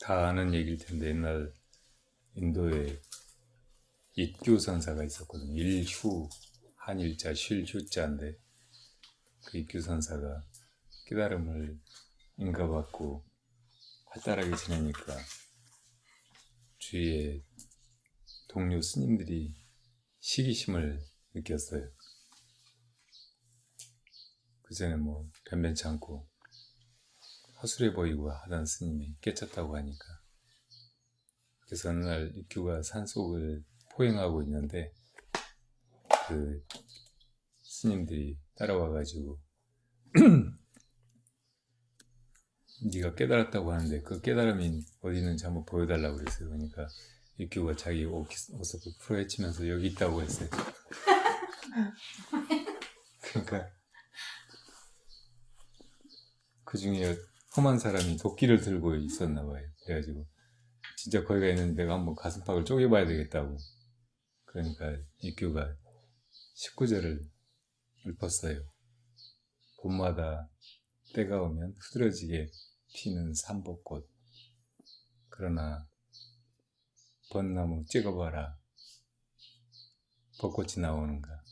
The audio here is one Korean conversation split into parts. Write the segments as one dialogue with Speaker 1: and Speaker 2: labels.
Speaker 1: 다 아는 얘기일 텐데 옛날 인도에 익규 선사가 있었거든요. 일휴, 한일자 쉴 휴자인데 그 익규 선사가 깨달음을 인가받고 활달하게 지내니까 주위에 동료 스님들이 시기심을 느꼈어요. 그전에 뭐 변변치 않고 허술해 보이고 하던 스님이 깨쳤다고 하니까, 그래서 어느 날 익규가 산속을 포행하고 있는데 그 스님들이 따라와가지고 네가 깨달았다고 하는데 그 깨달음이 어디 있는지 한번 보여달라고 그랬어요. 그러니까 익규가 자기 옷을 풀어헤치면서 여기 있다고 했어요. 그러니까 그 중에 험한 사람이 도끼를 들고 있었나 봐요. 그래가지고 진짜 거기가 있는데 내가 한번 가슴팍을 쪼개봐야 되겠다고. 그러니까 익규가 19절을 읊었어요. 봄마다 때가 오면 흐드러지게 피는 삼복꽃, 그러나 벚나무 찍어봐라 벚꽃이 나오는가.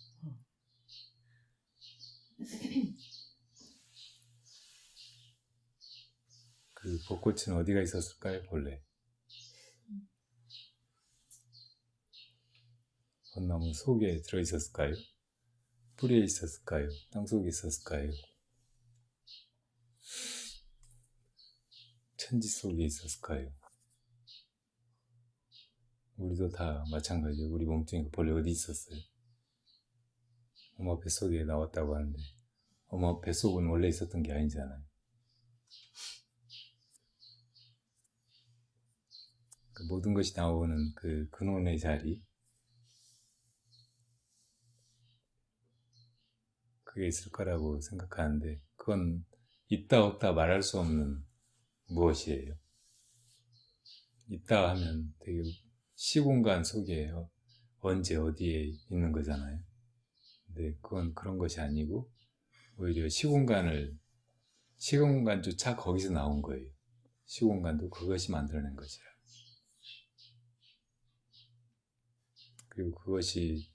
Speaker 1: 그 벚꽃은 어디가 있었을까요? 본래 벚나무 속에 들어있었을까요? 뿌리에 있었을까요? 땅속에 있었을까요? 천지 속에 있었을까요? 우리도 다 마찬가지예요. 우리 몸뚱이가 본래 어디 있었어요? 엄마 뱃속에 나왔다고 하는데 엄마 뱃속은 원래 있었던 게 아니잖아요. 그 모든 것이 나오는 그 근원의 자리, 그게 있을 거라고 생각하는데 그건 있다 없다 말할 수 없는 무엇이에요. 있다 하면 되게 시공간 속에 언제 어디에 있는 거잖아요. 근데 그건 그런 것이 아니고 오히려 시공간조차 거기서 나온 거예요. 시공간도 그것이 만들어낸 것이라. 그리고 그것이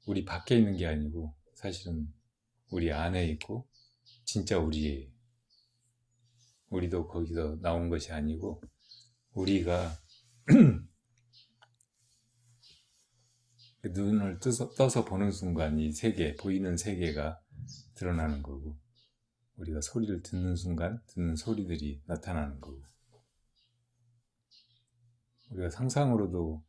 Speaker 1: 우리 밖에 있는 게 아니고 사실은 우리 안에 있고 진짜 우리예요. 우리도 거기서 나온 것이 아니고 우리가 눈을 떠서 보는 순간 이 세계, 보이는 세계가 드러나는 거고, 우리가 소리를 듣는 순간 듣는 소리들이 나타나는 거고, 우리가 상상으로도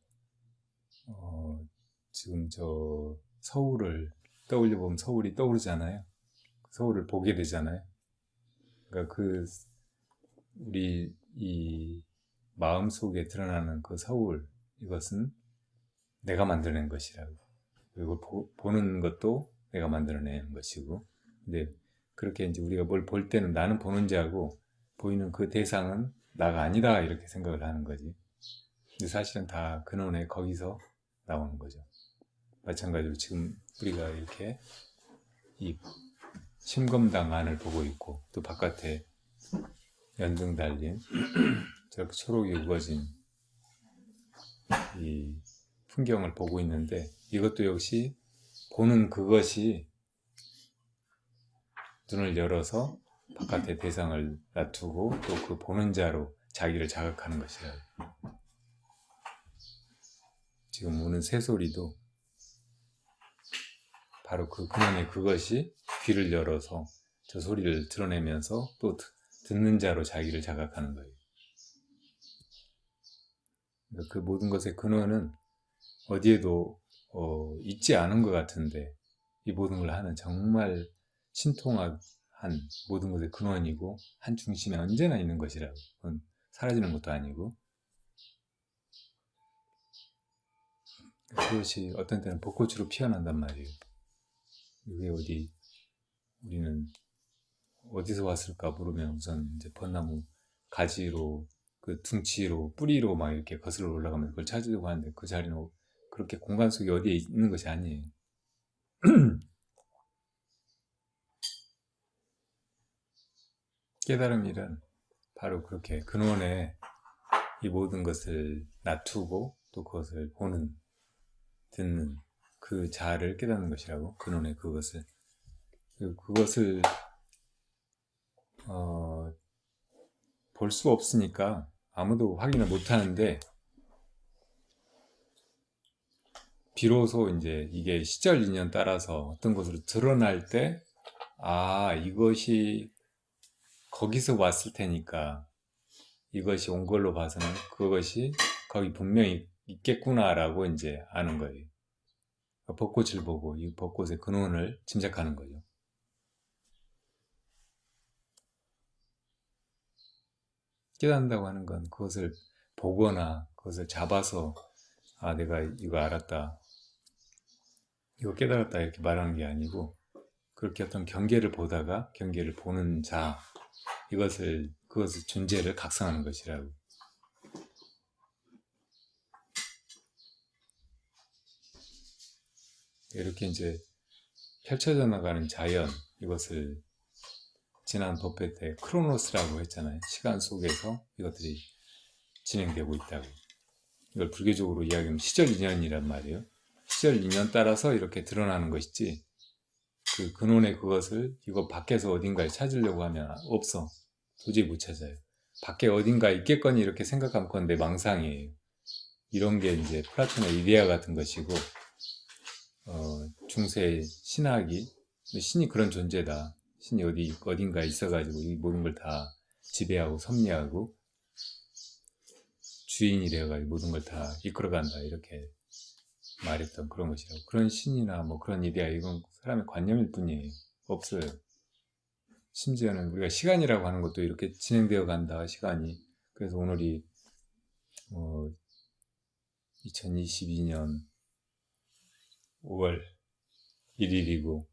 Speaker 1: 지금 저 서울을 떠올려 보면 서울이 떠오르잖아요. 서울을 보게 되잖아요. 그러니까 우리 이 마음 속에 드러나는 그 서울, 이것은 내가 만들어낸 것이라고. 그리고 보는 것도 내가 만들어낸 것이고, 근데 그렇게 이제 우리가 뭘 볼 때는 나는 보는 자고 보이는 그 대상은 나가 아니다 이렇게 생각을 하는 거지. 근데 사실은 다 근원에 거기서 나오는 거죠. 마찬가지로 지금 우리가 이렇게 이 심검당 안을 보고 있고 또 바깥에 연등 달린 저렇게 초록이 우거진 이 풍경을 보고 있는데, 이것도 역시 보는 그것이 눈을 열어서 바깥의 대상을 놔두고 또 그 보는 자로 자기를 자극하는 것이라. 지금 우는 새소리도 바로 그 근원의 그것이 귀를 열어서 저 소리를 드러내면서 또 듣는 자로 자기를 자각하는 거예요. 그 모든 것의 근원은 어디에도 있지 않은 것 같은데 이 모든 걸 하는 정말 신통한 모든 것의 근원이고 한 중심에 언제나 있는 것이라고. 그건 사라지는 것도 아니고, 그것이 어떤 때는 벚꽃으로 피어난단 말이에요. 이게 우리는 어디서 왔을까 모르면 우선 이제 벚나무 가지로 그 둥치로 뿌리로 막 이렇게 거슬러 올라가면서 그걸 찾으려고 하는데 그 자리는 그렇게 공간 속에 어디에 있는 것이 아니에요. 깨달음이란 바로 그렇게 근원에 이 모든 것을 놔두고 또 그것을 보는, 듣는 그 자아를 깨닫는 것이라고, 근원의 그것을. 그것을 볼 수 없으니까 아무도 확인을 못 하는데, 비로소 이제 이게 시절 인연 따라서 어떤 것으로 드러날 때, 아, 이것이 거기서 왔을 테니까 이것이 온 걸로 봐서는 그것이 거기 분명히 있겠구나라고 이제 아는 거예요. 벚꽃을 보고 이 벚꽃의 근원을 짐작하는 거죠. 깨닫는다고 하는 건 그것을 보거나 그것을 잡아서 아, 내가 이거 알았다, 이거 깨달았다 이렇게 말하는 게 아니고, 그렇게 어떤 경계를 보다가 경계를 보는 자, 그것의 존재를 각성하는 것이라고. 이렇게 이제 펼쳐져 나가는 자연, 이것을 지난 법회 때 크로노스라고 했잖아요. 시간 속에서 이것들이 진행되고 있다고. 이걸 불교적으로 이야기하면 시절 인연이란 말이에요. 시절 인연 따라서 이렇게 드러나는 것이지, 그 근원의 그것을 이거 밖에서 어딘가에 찾으려고 하면 없어. 도저히 못 찾아요. 밖에 어딘가에 있겠거니 이렇게 생각하면 그건 내 망상이에요. 이런 게 이제 플라톤의 이데아 같은 것이고, 중세의 신학이, 신이 그런 존재다. 신이 어딘가에 있어가지고 이 모든 걸 다 지배하고 섭리하고 주인이 되어가지고 모든 걸 다 이끌어간다. 이렇게 말했던 그런 것이라고. 그런 신이나 뭐 그런 이데아, 이건 사람의 관념일 뿐이에요. 없어요. 심지어는 우리가 시간이라고 하는 것도 이렇게 진행되어 간다, 시간이. 그래서 오늘이 2022년 5월 1일이고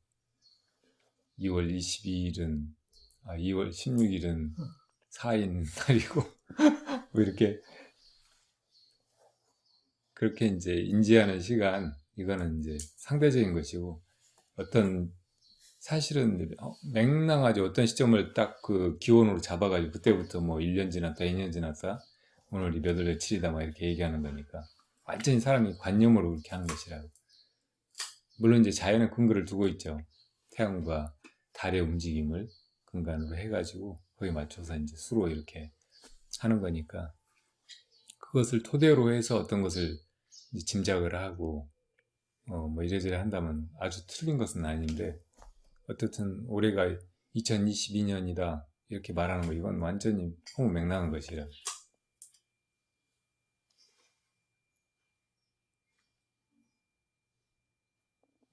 Speaker 1: 2월 22일은 2월 16일은 4인 날이고 뭐 이렇게 그렇게 이제 인지하는 시간, 이거는 이제 상대적인 것이고, 어떤 사실은 맹랑하지, 어떤 시점을 딱 그 기원으로 잡아가지고 그때부터 뭐 1년 지났다 2년 지났다 오늘이 몇 월 며칠이다 막 이렇게 얘기하는 거니까 완전히 사람이 관념으로 그렇게 하는 것이라고. 물론 이제 자연의 근거를 두고 있죠. 태양과 달의 움직임을 근간으로 해가지고 거기에 맞춰서 이제 수로 이렇게 하는 거니까, 그것을 토대로 해서 어떤 것을 이제 짐작을 하고 뭐 이래저래 한다면 아주 틀린 것은 아닌데, 어쨌든 올해가 2022년이다 이렇게 말하는 거, 이건 완전히 허무맹랑한 것이라.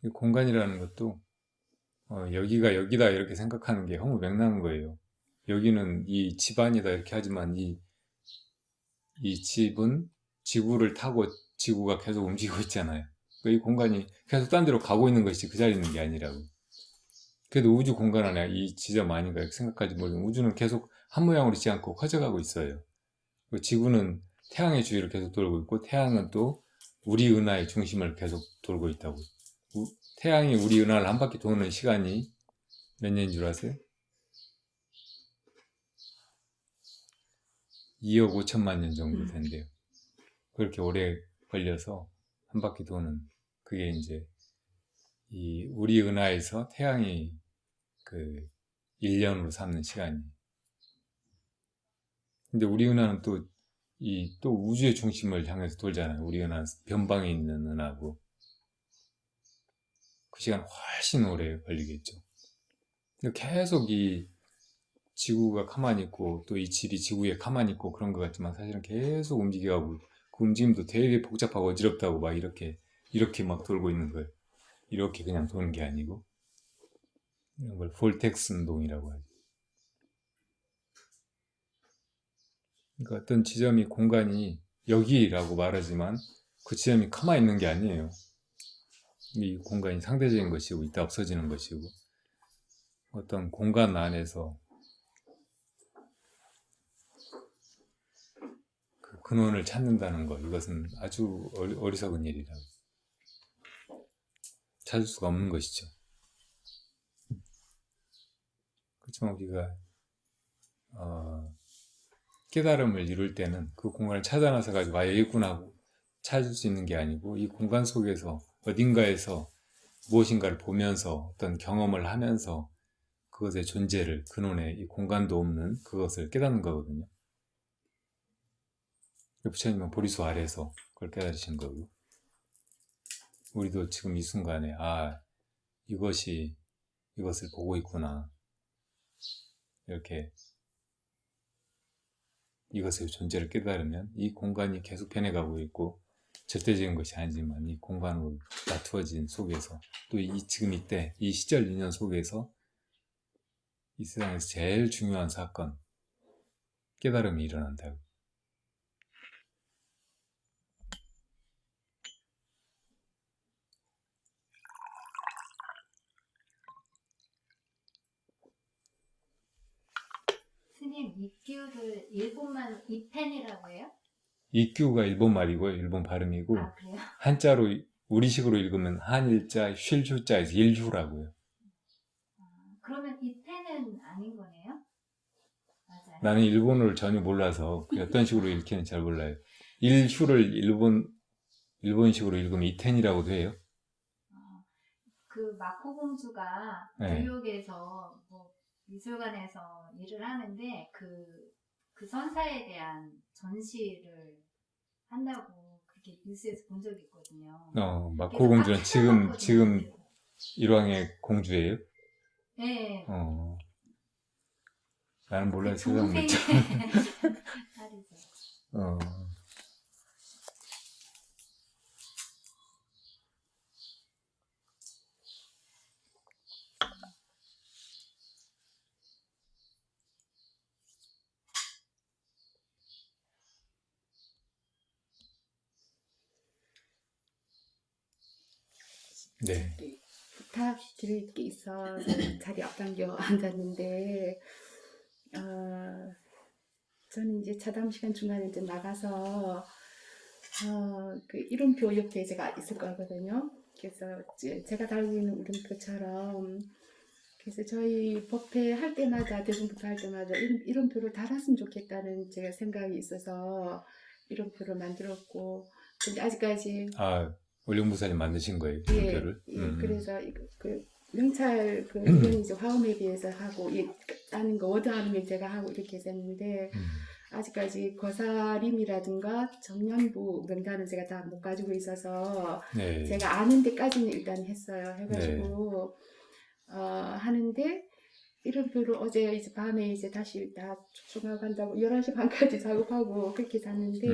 Speaker 1: 이 공간이라는 것도 여기가 여기다 이렇게 생각하는 게 허무맹랑한 거예요. 여기는 이 집안이다 이렇게 하지만 이 집은 지구를 타고 지구가 계속 움직이고 있잖아요. 이 공간이 계속 딴 데로 가고 있는 것이 그 자리에 있는 게 아니라고. 그래도 우주 공간 안에 이 지점 아닌가 이렇게 생각하지 모르면, 우주는 계속 한 모양으로 있지 않고 커져가고 있어요. 지구는 태양의 주위를 계속 돌고 있고, 태양은 또 우리 은하의 중심을 계속 돌고 있다고. 태양이 우리 은하를 한 바퀴 도는 시간이 몇 년인 줄 아세요? 2억 5천만 년 정도 된대요. 그렇게 오래 걸려서 한 바퀴 도는, 그게 이제 이 우리 은하에서 태양이 그 1년으로 삼는 시간이. 근데 우리 은하는 또 우주의 중심을 향해서 돌잖아요. 우리 은하는 변방에 있는 은하고. 그 시간 훨씬 오래 걸리겠죠. 근데 계속 이 지구가 가만히 있고 또 이 집이 지구에 가만히 있고 그런 것 같지만, 사실은 계속 움직여가고, 그 움직임도 되게 복잡하고 어지럽다고 막 이렇게 막 돌고 있는 거예요. 이렇게 그냥 도는 게 아니고, 이런 걸 볼텍스 운동이라고 하죠. 그러니까 어떤 지점이, 공간이 여기라고 말하지만 그 지점이 가만히 있는 게 아니에요. 이 공간이 상대적인 것이고 있다 없어지는 것이고, 어떤 공간 안에서 그 근원을 찾는다는 것, 이것은 아주 어리석은 일이라고. 찾을 수가 없는 것이죠. 그렇지만 우리가 깨달음을 이룰 때는 그 공간을 찾아나서 가지고 아 여기구나 하고 찾을 수 있는 게 아니고 이 공간 속에서 어딘가에서 무엇인가를 보면서 어떤 경험을 하면서 그것의 존재를 근원에 이 공간도 없는 그것을 깨닫는 거거든요. 부처님은 보리수 아래에서 그걸 깨달으신 거고 우리도 지금 이 순간에 아 이것을 보고 있구나 이렇게 이것의 존재를 깨달으면 이 공간이 계속 변해가고 있고 절대적인 것이 아니지만 이 공간으로 나투어진 속에서 또 지금 이때 이 시절 인연 속에서 이 세상에서 제일 중요한 사건 깨달음이 일어난다고.
Speaker 2: 스님, 이규를 일본말로 이펜이라고 해요?
Speaker 1: 이규가 일본 말이고요. 일본 발음이고
Speaker 2: 아, 그래요?
Speaker 1: 한자로 우리식으로 읽으면 한일자 쉴휴자에서 일휴라고요.
Speaker 2: 그러면 이펜은 아닌 거네요? 맞아요?
Speaker 1: 나는 일본어를 전혀 몰라서 어떤 식으로 읽기는 잘 몰라요. 일휴를 일본식으로 읽으면 이텐이라고도 해요.
Speaker 2: 그 마코 공주가
Speaker 1: 네.
Speaker 2: 뉴욕에서 뭐 미술관에서 일을 하는데 그 선사에 대한 전시를 한다고 그렇게 뉴스에서 본 적이 있거든요.
Speaker 1: 마코 공주는 지금
Speaker 2: 그래서
Speaker 1: 일왕의 공주예요?
Speaker 2: 네.
Speaker 1: 나는 몰라요.
Speaker 2: 그
Speaker 1: 세상
Speaker 2: 동생의
Speaker 1: 물정.
Speaker 2: 딸이죠.
Speaker 1: 네.
Speaker 3: 부탁드릴 게 있어 자리 앞당겨 앉았는데 저는 이제 차담 시간 중간에 이제 나가서 그 이름표 옆에 제가 있을 거거든요. 그래서 제가 달고 있는 이름표처럼 그래서 저희 법회 할 때마다 대중부터 할 때마다 이름표를 달았으면 좋겠다는 제가 생각이 있어서 이름표를 만들었고 근데 아직까지
Speaker 1: 원룡부사님 만드신 거예요,
Speaker 3: 예,
Speaker 1: 이름표를?
Speaker 3: 그래서 그 명찰 그 이건 이제 화음에 비해서 하고 따는 거 워드하는 제가 하고 이렇게 했는데 아직까지 거사림이라든가 정년부 명단은 제가 다 못 가지고 있어서
Speaker 1: 네.
Speaker 3: 제가 아는 데까지는 일단 했어요. 해가지고 하는데 이름표를 어제 이제 밤에 이제 다시 다 조각한다고 11시 반까지 작업하고 그렇게 잤는데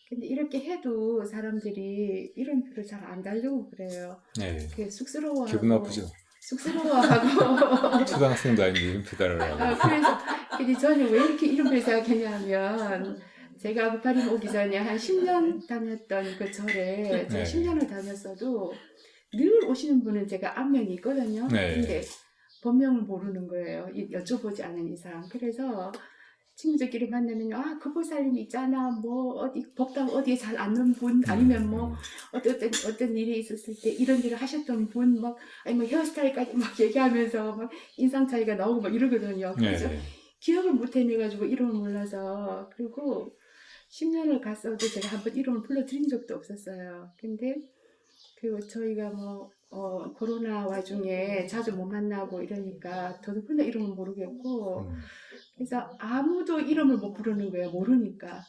Speaker 3: 근데 이렇게 해도 사람들이 이름표를 잘 안 달려고 그래요.
Speaker 1: 네.
Speaker 3: 그게 쑥스러워하고
Speaker 1: 기분 나쁘죠?
Speaker 3: 쑥스러워하고
Speaker 1: 초등학생도 아닌데 이름표 달아라고.
Speaker 3: 그래서 근데 저는 왜 이렇게 이름표를 생각했냐면 제가 무파림 오기 전에 한 10년 다녔던 그 절에 제가 10년을 다녔어도 늘 오시는 분은 제가 안면이 있거든요.
Speaker 1: 네.
Speaker 3: 근데 본명을 모르는 거예요. 여쭤보지 않은 이상. 그래서 친구들끼리 만나면 그 보살님 있잖아 뭐 어디 법당 어디에 잘 앉는 분 아니면 뭐 어떤 일이 있었을 때 이런 일을 하셨던 분 막 아니 뭐 헤어스타일까지 막 얘기하면서 막 인상 차이가 나오고 막 이러거든요. 그래서 기억을 못 해내가지고 이름을 몰라서 그리고 10년을 갔어도 제가 한번 이름을 불러드린 적도 없었어요. 근데 그리고 저희가 뭐 코로나 와중에 자주 못 만나고 이러니까 더더군다나 이름을 모르겠고 그래서 아무도 이름을 못 부르는 거예요. 모르니까.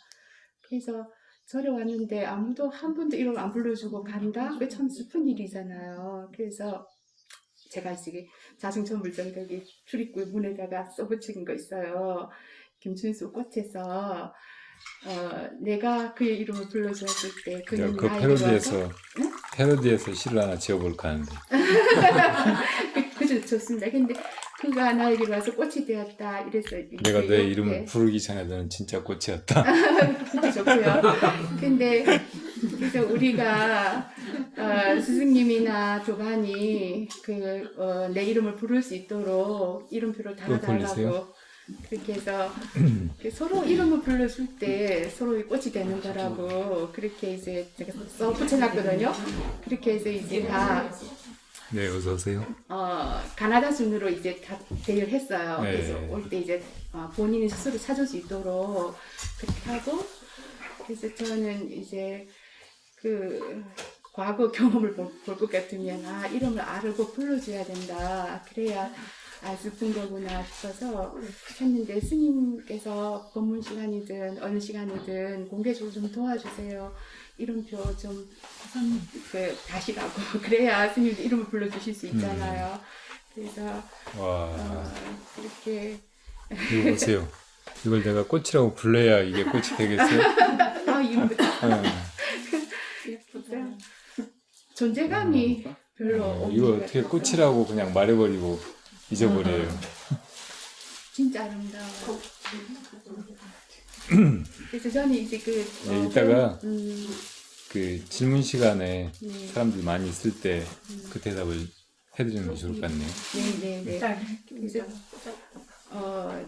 Speaker 3: 그래서 절에 왔는데 아무도 한 번도 이름 안 불러주고 간다? 그게 참 슬픈 일이잖아요. 그래서 제가 이제 자승천불정덕이 출입구 문에다가 써붙인 거 있어요. 김춘수 꽃에서 내가 그의 이름을 불러주었을 때 그는
Speaker 1: 그 패러디에서 시를 하나 지어볼까 하는데.
Speaker 3: 그죠, 좋습니다. 근데 그가 나에게 와서 꽃이 되었다 이래서
Speaker 1: 내가 내 이름을 부르기 전에 너는 진짜 꽃이었다.
Speaker 3: 그게 좋고요. 근데 그래서 우리가 스승님이나 조반이 내 이름을 부를 수 있도록 이름표를 달아달라고 그렇게 해서 서로 이름을 불러줄 때 서로의 꽃이 되는 거라고 그렇게 이제 제가 써 붙여놨거든요. 그렇게 해서 이제 다
Speaker 1: 네, 어서 오세요.
Speaker 3: 가나다 순으로 이제 다 대여했어요.
Speaker 1: 네.
Speaker 3: 그래서 올 때 이제 본인이 스스로 찾을 수 있도록 그렇게 하고, 그래서 저는 이제 그 과거 경험을 볼 것 같으면 이름을 알고 불러줘야 된다. 그래야 알 슬픈 거구나 싶어서 했는데, 스님께서 법문 시간이든 어느 시간이든 공개적으로 좀 도와주세요. 이름표 좀 다시라고 그래야 스님도 이름을 불러주실 수 있잖아요. 그래서
Speaker 1: 와,
Speaker 3: 그렇게
Speaker 1: 이거 보세요. 이걸 내가 꽃이라고 불러야 이게 꽃이 되겠어요?
Speaker 3: 이름부터
Speaker 1: 네.
Speaker 3: 존재감이 별로 없는
Speaker 1: 이거
Speaker 3: 것
Speaker 1: 어떻게
Speaker 3: 같아서.
Speaker 1: 꽃이라고 그냥 말해버리고 잊어버려요.
Speaker 3: 진짜 아름다워. 그래서 저는 이제
Speaker 1: 네, 이따가
Speaker 3: 음,
Speaker 1: 그 질문 시간에
Speaker 3: 네.
Speaker 1: 사람들 많이 있을 때 그 대답을 해드리는 게 좋을 것 같네요.
Speaker 3: 네네네. 그래서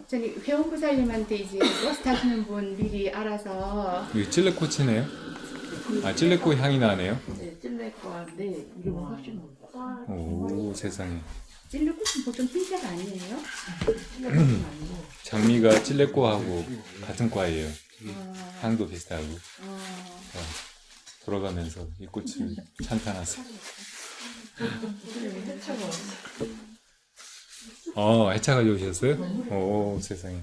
Speaker 3: 저는 회원부사님한테 이제 버스 타시는 분 미리 알아서
Speaker 1: 이거 찔레꽃이네요? 아, 찔레꽃 향이 나네요?
Speaker 4: 네, 찔레과인데 이름은 훨씬 높아.
Speaker 1: 오, 세상에.
Speaker 3: 찔레꽃은 보통 흰색 아니에요?
Speaker 4: 찔레과는 아니고.
Speaker 1: 장미가 찔레꽃하고 같은 과예요.
Speaker 3: 어,
Speaker 1: 향도 비슷하고.
Speaker 3: 어,
Speaker 1: 자, 돌아가면서 이 꽃을 찬탄하세요. 해차가 좋으셨어요? 오, 세상에.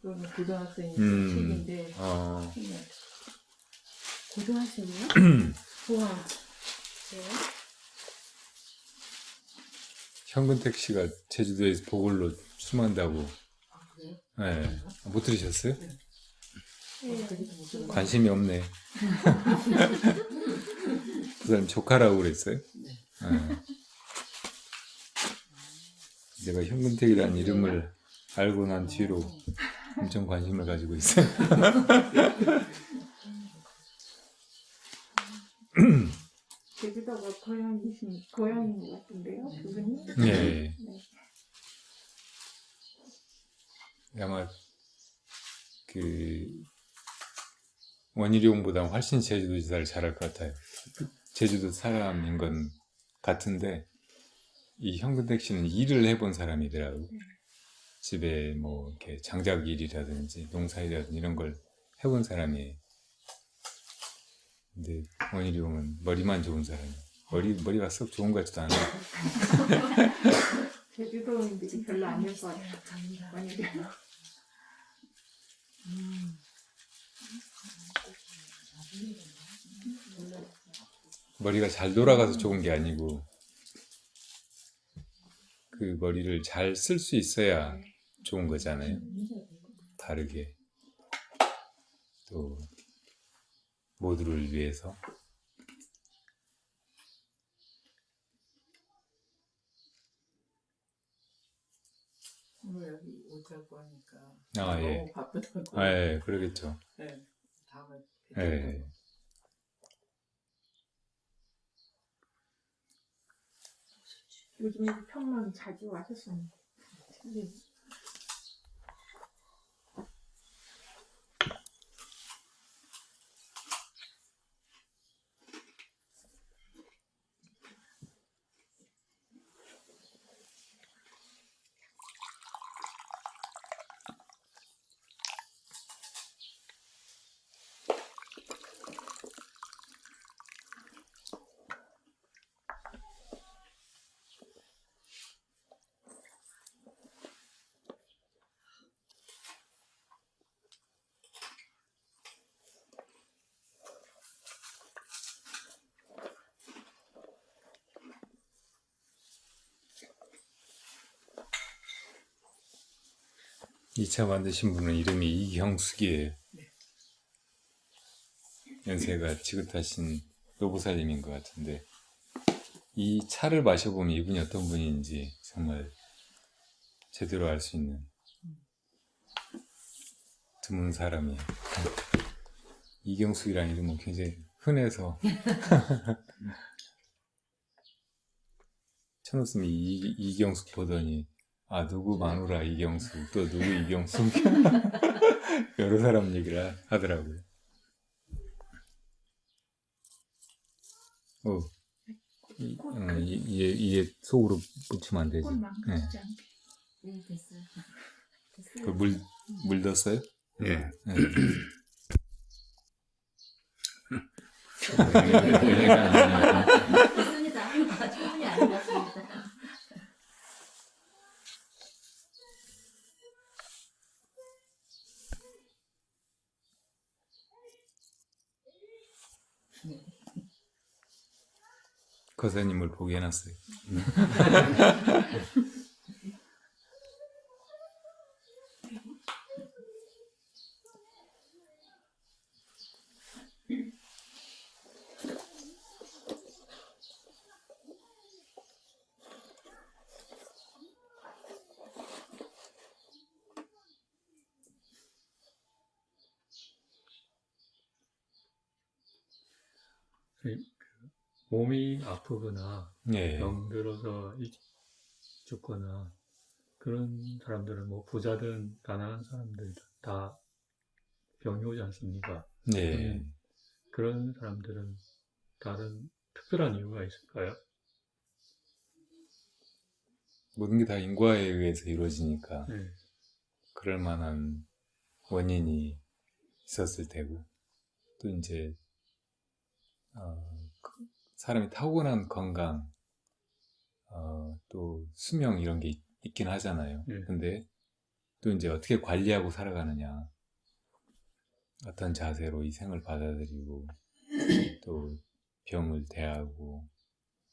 Speaker 4: 그거는 고등학생
Speaker 1: 음.
Speaker 4: 책인데.
Speaker 3: 고등학생이요? 우와. 네.
Speaker 1: 현근택 씨가 제주도에서 보글로 수만다고.
Speaker 4: 아, 그래요?
Speaker 1: 네. 못 들으셨어요?
Speaker 4: 거기서 못 들어.
Speaker 1: 관심이 없네. 그 사람 조카라고 그랬어요? 네. 내가 현근택이라는 이름을 알고 난 뒤로 엄청 관심을 가지고 있어요.
Speaker 4: 제주도가 고향인 것 같은데요, 교수님?
Speaker 1: 네. 아마 그 원희룡보다 훨씬 제주도지사를 잘할 것 같아요. 제주도 사람인 건 같은데 이 현근택 씨는 일을 해본 사람이더라고. 집에 뭐 이렇게 장작 일이라든지 농사일이라든지 이런 걸 해본 사람이에요. 근데 원희룡은 머리만 좋은 사람이에요. 머리가 썩 좋은 것 같지도 않아요.
Speaker 4: 제주도인들이 별로 안 예뻐요. 많이 돼요.
Speaker 1: 머리가 잘 돌아가서 좋은 게 아니고 그 머리를 잘 쓸 수 있어야 좋은 거잖아요. 다르게 또 모두를 위해서.
Speaker 4: 오늘 여기 오자고 하니까
Speaker 1: 예.
Speaker 4: 너무 바쁘다고.
Speaker 1: 예, 그러겠죠.
Speaker 4: 네, 다음에
Speaker 1: 예.
Speaker 4: 요즘에 평론 자주 하셨어요.
Speaker 1: 이 차 만드신 분은 이름이 이경숙이에요. 연세가 지긋하신 노부살님인 것 같은데 이 차를 마셔보면 이분이 어떤 분인지 정말 제대로 알 수 있는 드문 사람이에요. 이경숙이라는 이름은 굉장히 흔해서 처음 쓰면 이경숙 보더니 누구 마누라 이경숙 또 누구 이경숙 여러 사람 얘기를 하더라고요. 이에 속으로 묻히면 안 되지.
Speaker 3: 꽃 망가지지 않게.
Speaker 2: 네, 됐어요. 됐어요.
Speaker 1: 그 물 넣었어요?
Speaker 5: 예.
Speaker 1: 네.
Speaker 2: 됐습니다. 충분히 알겠습니다.
Speaker 1: 거사님을 보게 해놨어요.
Speaker 6: 몸이 아프거나
Speaker 1: 예.
Speaker 6: 병들어서 죽거나 그런 사람들은 뭐 부자든 가난한 사람들 다 병이 오지 않습니까?
Speaker 1: 네.
Speaker 6: 그런 사람들은 다른 특별한 이유가 있을까요?
Speaker 1: 모든 게 다 인과에 의해서 이루어지니까
Speaker 6: 네.
Speaker 1: 그럴 만한 원인이 있었을 테고, 또 이제 사람이 타고난 건강, 또 수명 이런 게 있긴 하잖아요.
Speaker 6: 네.
Speaker 1: 근데 또 이제 어떻게 관리하고 살아가느냐, 어떤 자세로 이 생을 받아들이고 또 병을 대하고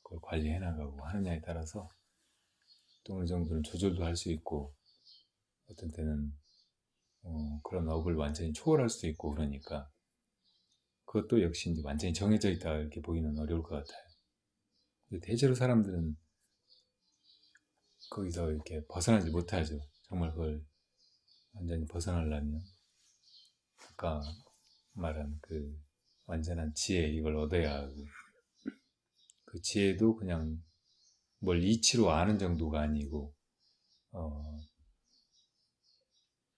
Speaker 1: 그걸 관리해 나가고 하느냐에 따라서 또 어느 정도는 조절도 할 수 있고, 어떤 때는 그런 업을 완전히 초월할 수도 있고, 그러니까 그것도 역시 이제 완전히 정해져 있다 이렇게 보기는 어려울 것 같아요. 근데 대체로 사람들은 거기서 이렇게 벗어나지 못하죠. 정말 그걸 완전히 벗어나려면 아까 말한 그 완전한 지혜, 이걸 얻어야 하고, 그 지혜도 그냥 뭘 이치로 아는 정도가 아니고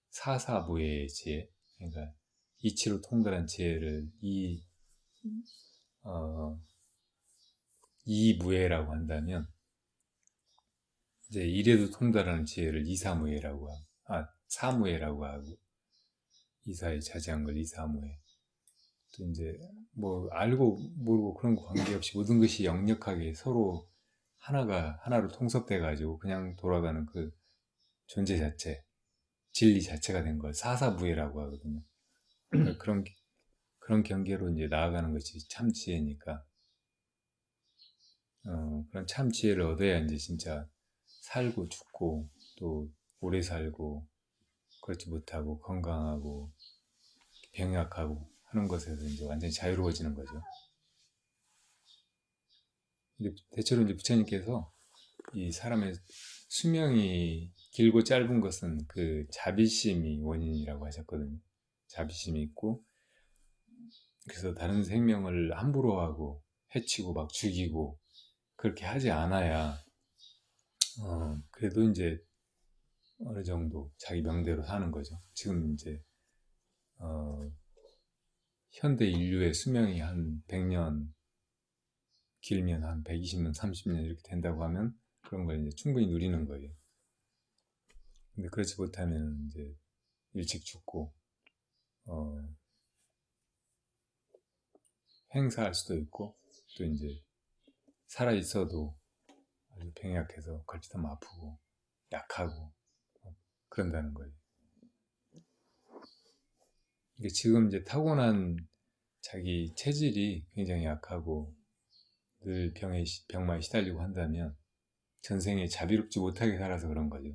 Speaker 1: 사사무예의 지혜, 그러니까 이치로 통달한 지혜를 이무예라고 한다면, 이제 일에도 통달하는 지혜를 이사무예라고 하고, 사무예라고 하고, 이사에 자제한 걸 이사무예. 또 이제 뭐 알고 모르고 그런 거 관계없이 모든 것이 역력하게 서로 하나로 통섭돼 가지고 그냥 돌아가는 그 존재 자체, 진리 자체가 된 걸 사사무예라고 하거든요. 그러니까 그런 경계로 이제 나아가는 것이 참 지혜니까, 그런 참 지혜를 얻어야 이제 진짜 살고 죽고 또 오래 살고 그렇지 못하고 건강하고 병약하고 하는 것에서 이제 완전히 자유로워지는 거죠. 근데 대체로 이제 부처님께서 이 사람의 수명이 길고 짧은 것은 그 자비심이 원인이라고 하셨거든요. 자비심이 있고, 그래서 다른 생명을 함부로 하고 해치고 막 죽이고 그렇게 하지 않아야 그래도 이제 어느 정도 자기 명대로 사는 거죠. 지금 이제 현대 인류의 수명이 한 100년, 길면 한 120년, 30년 이렇게 된다고 하면 그런 걸 이제 충분히 누리는 거예요. 근데 그렇지 못하면 이제 일찍 죽고 행사할 수도 있고, 또 이제 살아 있어도 아주 병약해서 걸핏하면 아프고 약하고 그런다는 거예요. 이게 지금 이제 타고난 자기 체질이 굉장히 약하고 늘 병마에 시달리고 한다면 전생에 자비롭지 못하게 살아서 그런 거죠.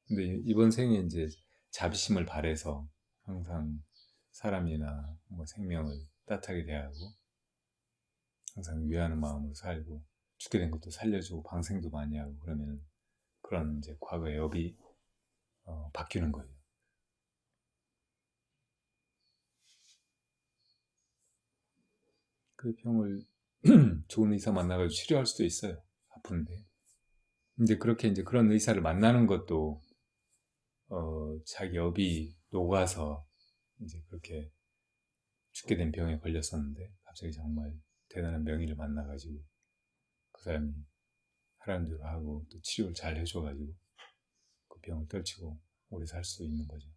Speaker 1: 근데 이번 생에 이제 자비심을 발해서 항상 사람이나 뭐 생명을 따뜻하게 대하고 항상 위하는 마음으로 살고, 죽게 된 것도 살려주고 방생도 많이 하고 그러면 그런 이제 과거의 업이 바뀌는 거예요. 그 병을 좋은 의사 만나가지고 치료할 수도 있어요. 아픈데. 근데 그렇게 이제 그런 의사를 만나는 것도 자기 업이 녹아서 이제 그렇게 죽게 된 병에 걸렸었는데, 갑자기 정말 대단한 명의를 만나가지고 그 사람이 하라는 대로 하고 또 치료를 잘 해줘가지고 그 병을 떨치고 오래 살 수 있는 거죠.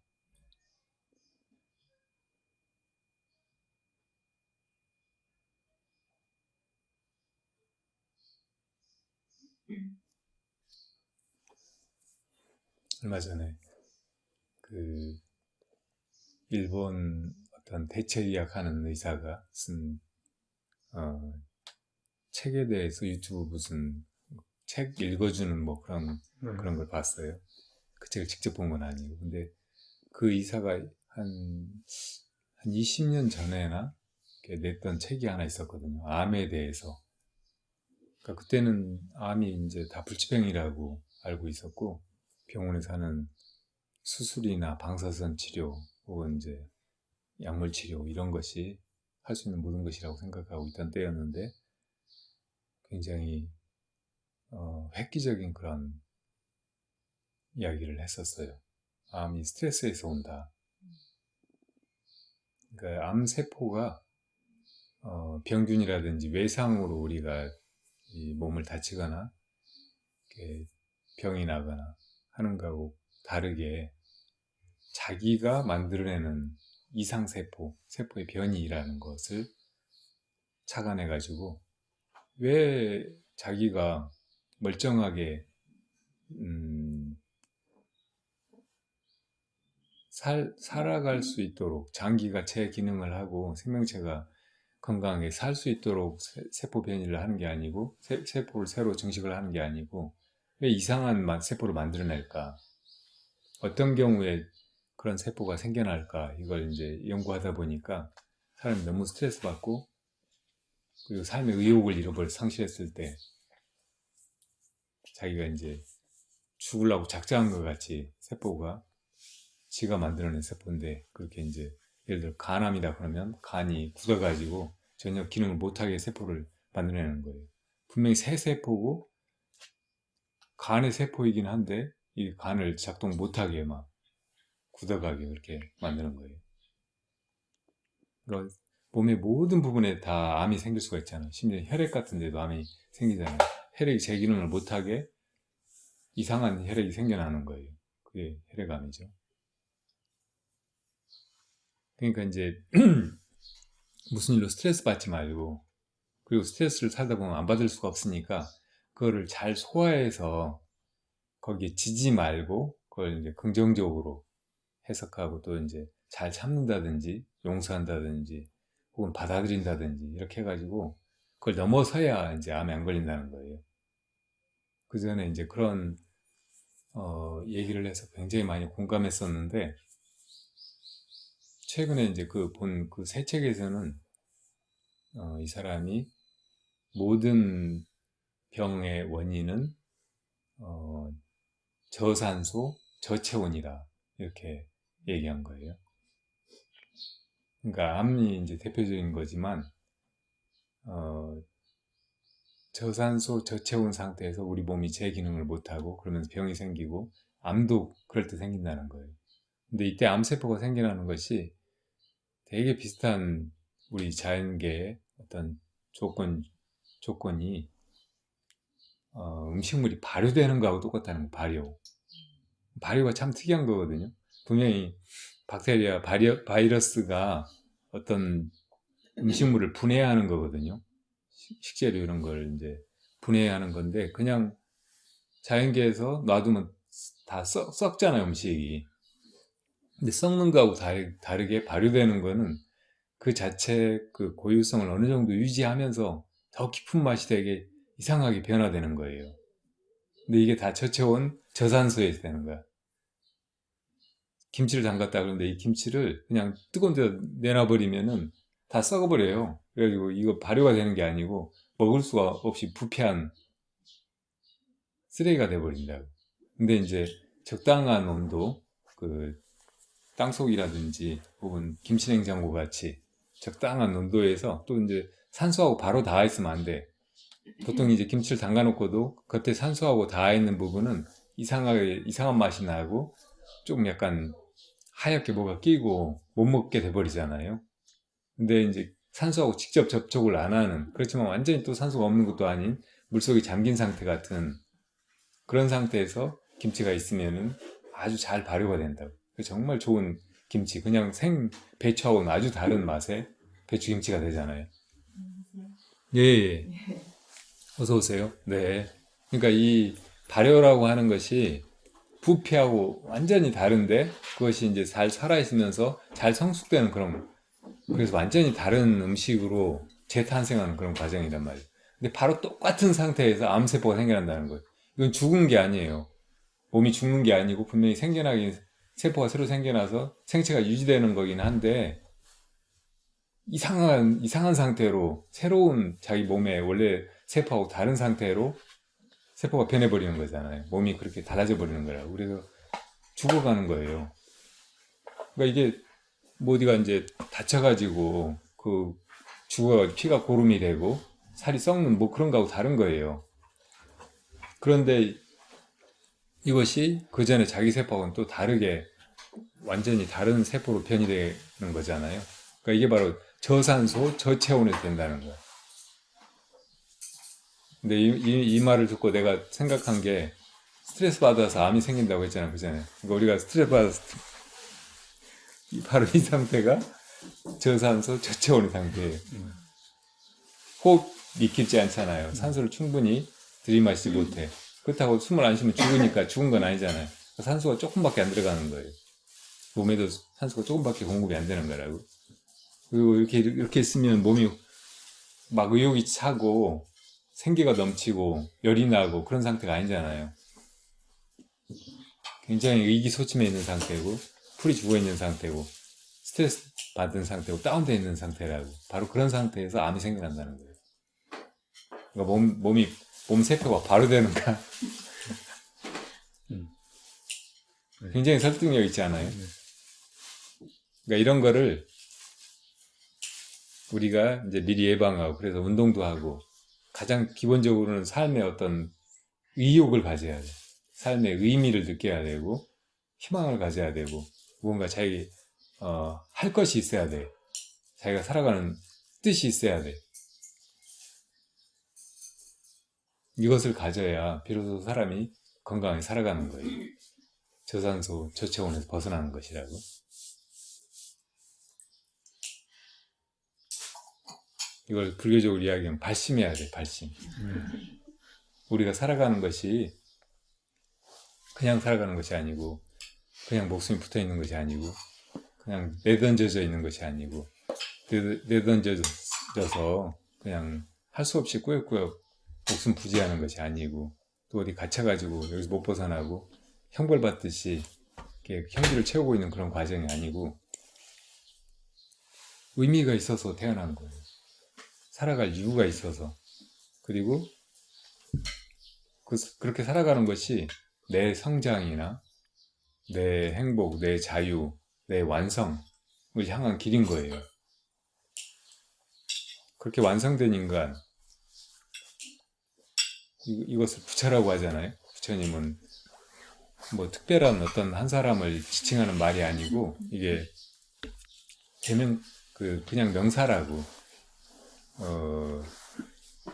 Speaker 1: 얼마 전에 그 일본 어떤 대체의학하는 의사가 쓴 책에 대해서 유튜브 무슨 책 읽어주는 뭐 그런 걸 봤어요. 그 책을 직접 본 건 아니고. 근데 그 의사가 한 20년 전에나 이렇게 냈던 책이 하나 있었거든요. 암에 대해서. 그러니까 그때는 암이 이제 다 불치병이라고 알고 있었고, 병원에서 하는 수술이나 방사선 치료 혹은 이제 약물 치료 이런 것이 할 수 있는 모든 것이라고 생각하고 있던 때였는데, 굉장히 획기적인 그런 이야기를 했었어요. 암이 스트레스에서 온다. 그러니까 암 세포가 병균이라든지 외상으로 우리가 이 몸을 다치거나 이렇게 병이 나거나 하는 거하고 다르게 자기가 만들어내는 이상세포, 세포의 변이라는 것을 착안해가지고 왜 자기가 멀쩡하게 살아갈 수 있도록 장기가 재기능을 하고 생명체가 건강하게 살 수 있도록 세포 변이를 하는 게 아니고 세포를 새로 증식을 하는 게 아니고 왜 이상한 세포를 만들어낼까? 어떤 경우에 그런 세포가 생겨날까? 이걸 이제 연구하다 보니까 사람이 너무 스트레스 받고 그리고 삶의 의욕을 상실했을 때 자기가 이제 죽으려고 작정한 것 같이 세포가 지가 만들어낸 세포인데 그렇게 이제 예를 들어 간암이다 그러면 간이 굳어가지고 전혀 기능을 못하게 세포를 만들어내는 거예요. 분명히 새 세포고 간의 세포이긴 한데 이 간을 작동 못하게 막 굳어가게 그렇게 만드는 거예요. 그러니까 몸의 모든 부분에 다 암이 생길 수가 있잖아요. 심지어 혈액 같은 데도 암이 생기잖아요. 혈액이 제 기능을 못하게 이상한 혈액이 생겨나는 거예요. 그게 혈액암이죠. 그러니까 이제 무슨 일로 스트레스 받지 말고 그리고 스트레스를 살다 보면 안 받을 수가 없으니까 그거를 잘 소화해서 거기에 지지 말고 그걸 이제 긍정적으로 해석하고 또 이제 잘 참는다든지 용서한다든지 혹은 받아들인다든지 이렇게 해가지고 그걸 넘어서야 이제 암에 안 걸린다는 거예요. 그 전에 이제 그런 얘기를 해서 굉장히 많이 공감했었는데 최근에 이제 본 그 새 책에서는 이 사람이 모든 병의 원인은 저산소, 저체온이다 이렇게 얘기한 거예요. 그러니까 암이 이제 대표적인 거지만 저산소, 저체온 상태에서 우리 몸이 제 기능을 못하고 그러면서 병이 생기고 암도 그럴 때 생긴다는 거예요. 근데 이때 암세포가 생겨나는 것이 되게 비슷한 우리 자연계의 어떤 조건이 음식물이 발효되는 거하고 똑같다는 거예요. 발효가 참 특이한 거거든요. 분명히 박테리아, 바이러스가 어떤 음식물을 분해하는 거거든요. 식재료 이런 걸 이제 분해하는 건데 그냥 자연계에서 놔두면 다 썩잖아요, 음식이. 근데 썩는 거하고 다르게 발효되는 거는 그 자체 그 고유성을 어느 정도 유지하면서 더 깊은 맛이 되게 이상하게 변화되는 거예요. 근데 이게 다 저체온 저산소에서 되는 거야. 김치를 담갔다 그러는데 이 김치를 그냥 뜨거운 데다 내놔버리면은 다 썩어버려요. 그래가지고 이거 발효가 되는 게 아니고 먹을 수가 없이 부패한 쓰레기가 돼버린다고. 근데 이제 적당한 온도, 그 땅속이라든지 혹은 김치냉장고 같이 적당한 온도에서 또 이제 산소하고 바로 닿아 있으면 안 돼. 보통 이제 김치를 담가 놓고도 겉에 산소하고 닿아 있는 부분은 이상한 맛이 나고 조금 약간 하얗게 뭐가 끼고 못 먹게 돼버리잖아요. 근데 이제 산소하고 직접 접촉을 안 하는, 그렇지만 완전히 또 산소가 없는 것도 아닌 물속에 잠긴 상태 같은 그런 상태에서 김치가 있으면은 아주 잘 발효가 된다고. 정말 좋은 김치, 그냥 생 배추하고는 아주 다른 맛의 배추김치가 되잖아요. 예, 예. 어서 오세요. 네. 그러니까 이 발효라고 하는 것이 부피하고 완전히 다른데 그것이 이제 잘 살아있으면서 잘 성숙되는 그런, 그래서 완전히 다른 음식으로 재탄생하는 그런 과정이란 말이에요. 근데 바로 똑같은 상태에서 암세포가 생겨난다는 거예요. 이건 죽은 게 아니에요. 몸이 죽는 게 아니고 분명히 생겨나긴, 세포가 새로 생겨나서 생체가 유지되는 거긴 한데 이상한 상태로 새로운 자기 몸의 원래 세포하고 다른 상태로 세포가 변해버리는 거잖아요. 몸이 그렇게 달라져 버리는 거라고. 그래서 죽어가는 거예요. 그러니까 이게 뭐 어디가 이제 다쳐가지고 그 죽어 피가 고름이 되고 살이 썩는 뭐 그런 거하고 다른 거예요. 그런데 이것이 그 전에 자기 세포하고는 또 다르게 완전히 다른 세포로 변이 되는 거잖아요. 그러니까 이게 바로 저산소 저체온에서 된다는 거예요. 근데 이 말을 듣고 내가 생각한 게 스트레스 받아서 암이 생긴다고 했잖아요. 그 전에. 그러니까 우리가 스트레스 받아서 바로 이 상태가 저산소 저체온의 상태예요. 호흡이 깊지 않잖아요. 산소를 충분히 들이마시지 못해. 그렇다고 숨을 안 쉬면 죽으니까 죽은 건 아니잖아요. 산소가 조금밖에 안 들어가는 거예요. 몸에도 산소가 조금밖에 공급이 안 되는 거라고. 그리고 이렇게 있으면 몸이 막 의욕이 차고 생기가 넘치고 열이 나고 그런 상태가 아니잖아요. 굉장히 의기소침해 있는 상태고 풀이 죽어 있는 상태고 스트레스 받은 상태고 다운되어 있는 상태라고. 바로 그런 상태에서 암이 생겨난다는 거예요. 그러니까 몸 세포가 바로 되는가? 굉장히 설득력 있지 않아요? 그러니까 이런 거를 우리가 이제 미리 예방하고 그래서 운동도 하고 가장 기본적으로는 삶의 어떤 의욕을 가져야 돼. 삶의 의미를 느껴야 되고 희망을 가져야 되고 무언가 자기 할 것이 있어야 돼. 자기가 살아가는 뜻이 있어야 돼. 이것을 가져야 비로소 사람이 건강하게 살아가는 거예요. 저산소, 저체온에서 벗어나는 것이라고. 이걸 불교적으로 이야기하면 발심해야 돼, 발심. 우리가 살아가는 것이 그냥 살아가는 것이 아니고 그냥 목숨이 붙어 있는 것이 아니고 그냥 내던져져 있는 것이 아니고 내던져져서 그냥 할 수 없이 꾸역꾸역 목숨 부지하는 것이 아니고 또 어디 갇혀가지고 여기서 못 벗어나고 형벌받듯이 이렇게 형기를 채우고 있는 그런 과정이 아니고 의미가 있어서 태어난 거예요. 살아갈 이유가 있어서. 그리고 그렇게 살아가는 것이 내 성장이나 내 행복, 내 자유, 내 완성을 향한 길인 거예요. 그렇게 완성된 인간, 이것을 부처라고 하잖아요. 부처님은 뭐 특별한 어떤 한 사람을 지칭하는 말이 아니고 이게 그냥 명사라고.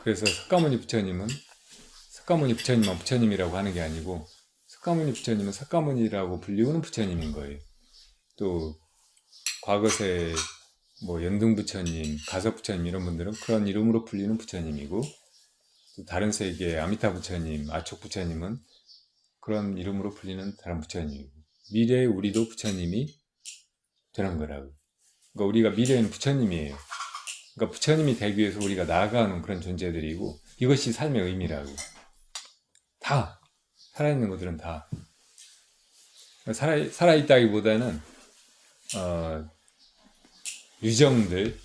Speaker 1: 그래서 석가모니 부처님만 부처님이라고 하는 게 아니고 석가모니 부처님은 석가모니라고 불리우는 부처님인 거예요. 또 과거세 뭐 연등 부처님, 가섭 부처님 이런 분들은 그런 이름으로 불리는 부처님이고 또 다른 세계의 아미타 부처님, 아촉 부처님은 그런 이름으로 불리는 다른 부처님이고 미래의 우리도 부처님이 되는 거라고. 그러니까 우리가 미래에는 부처님이에요. 그러니까 부처님이 되기 위해서 우리가 나아가는 그런 존재들이고 이것이 삶의 의미라고. 다 살아있는 것들은 다 살아있다기보다는 유정들,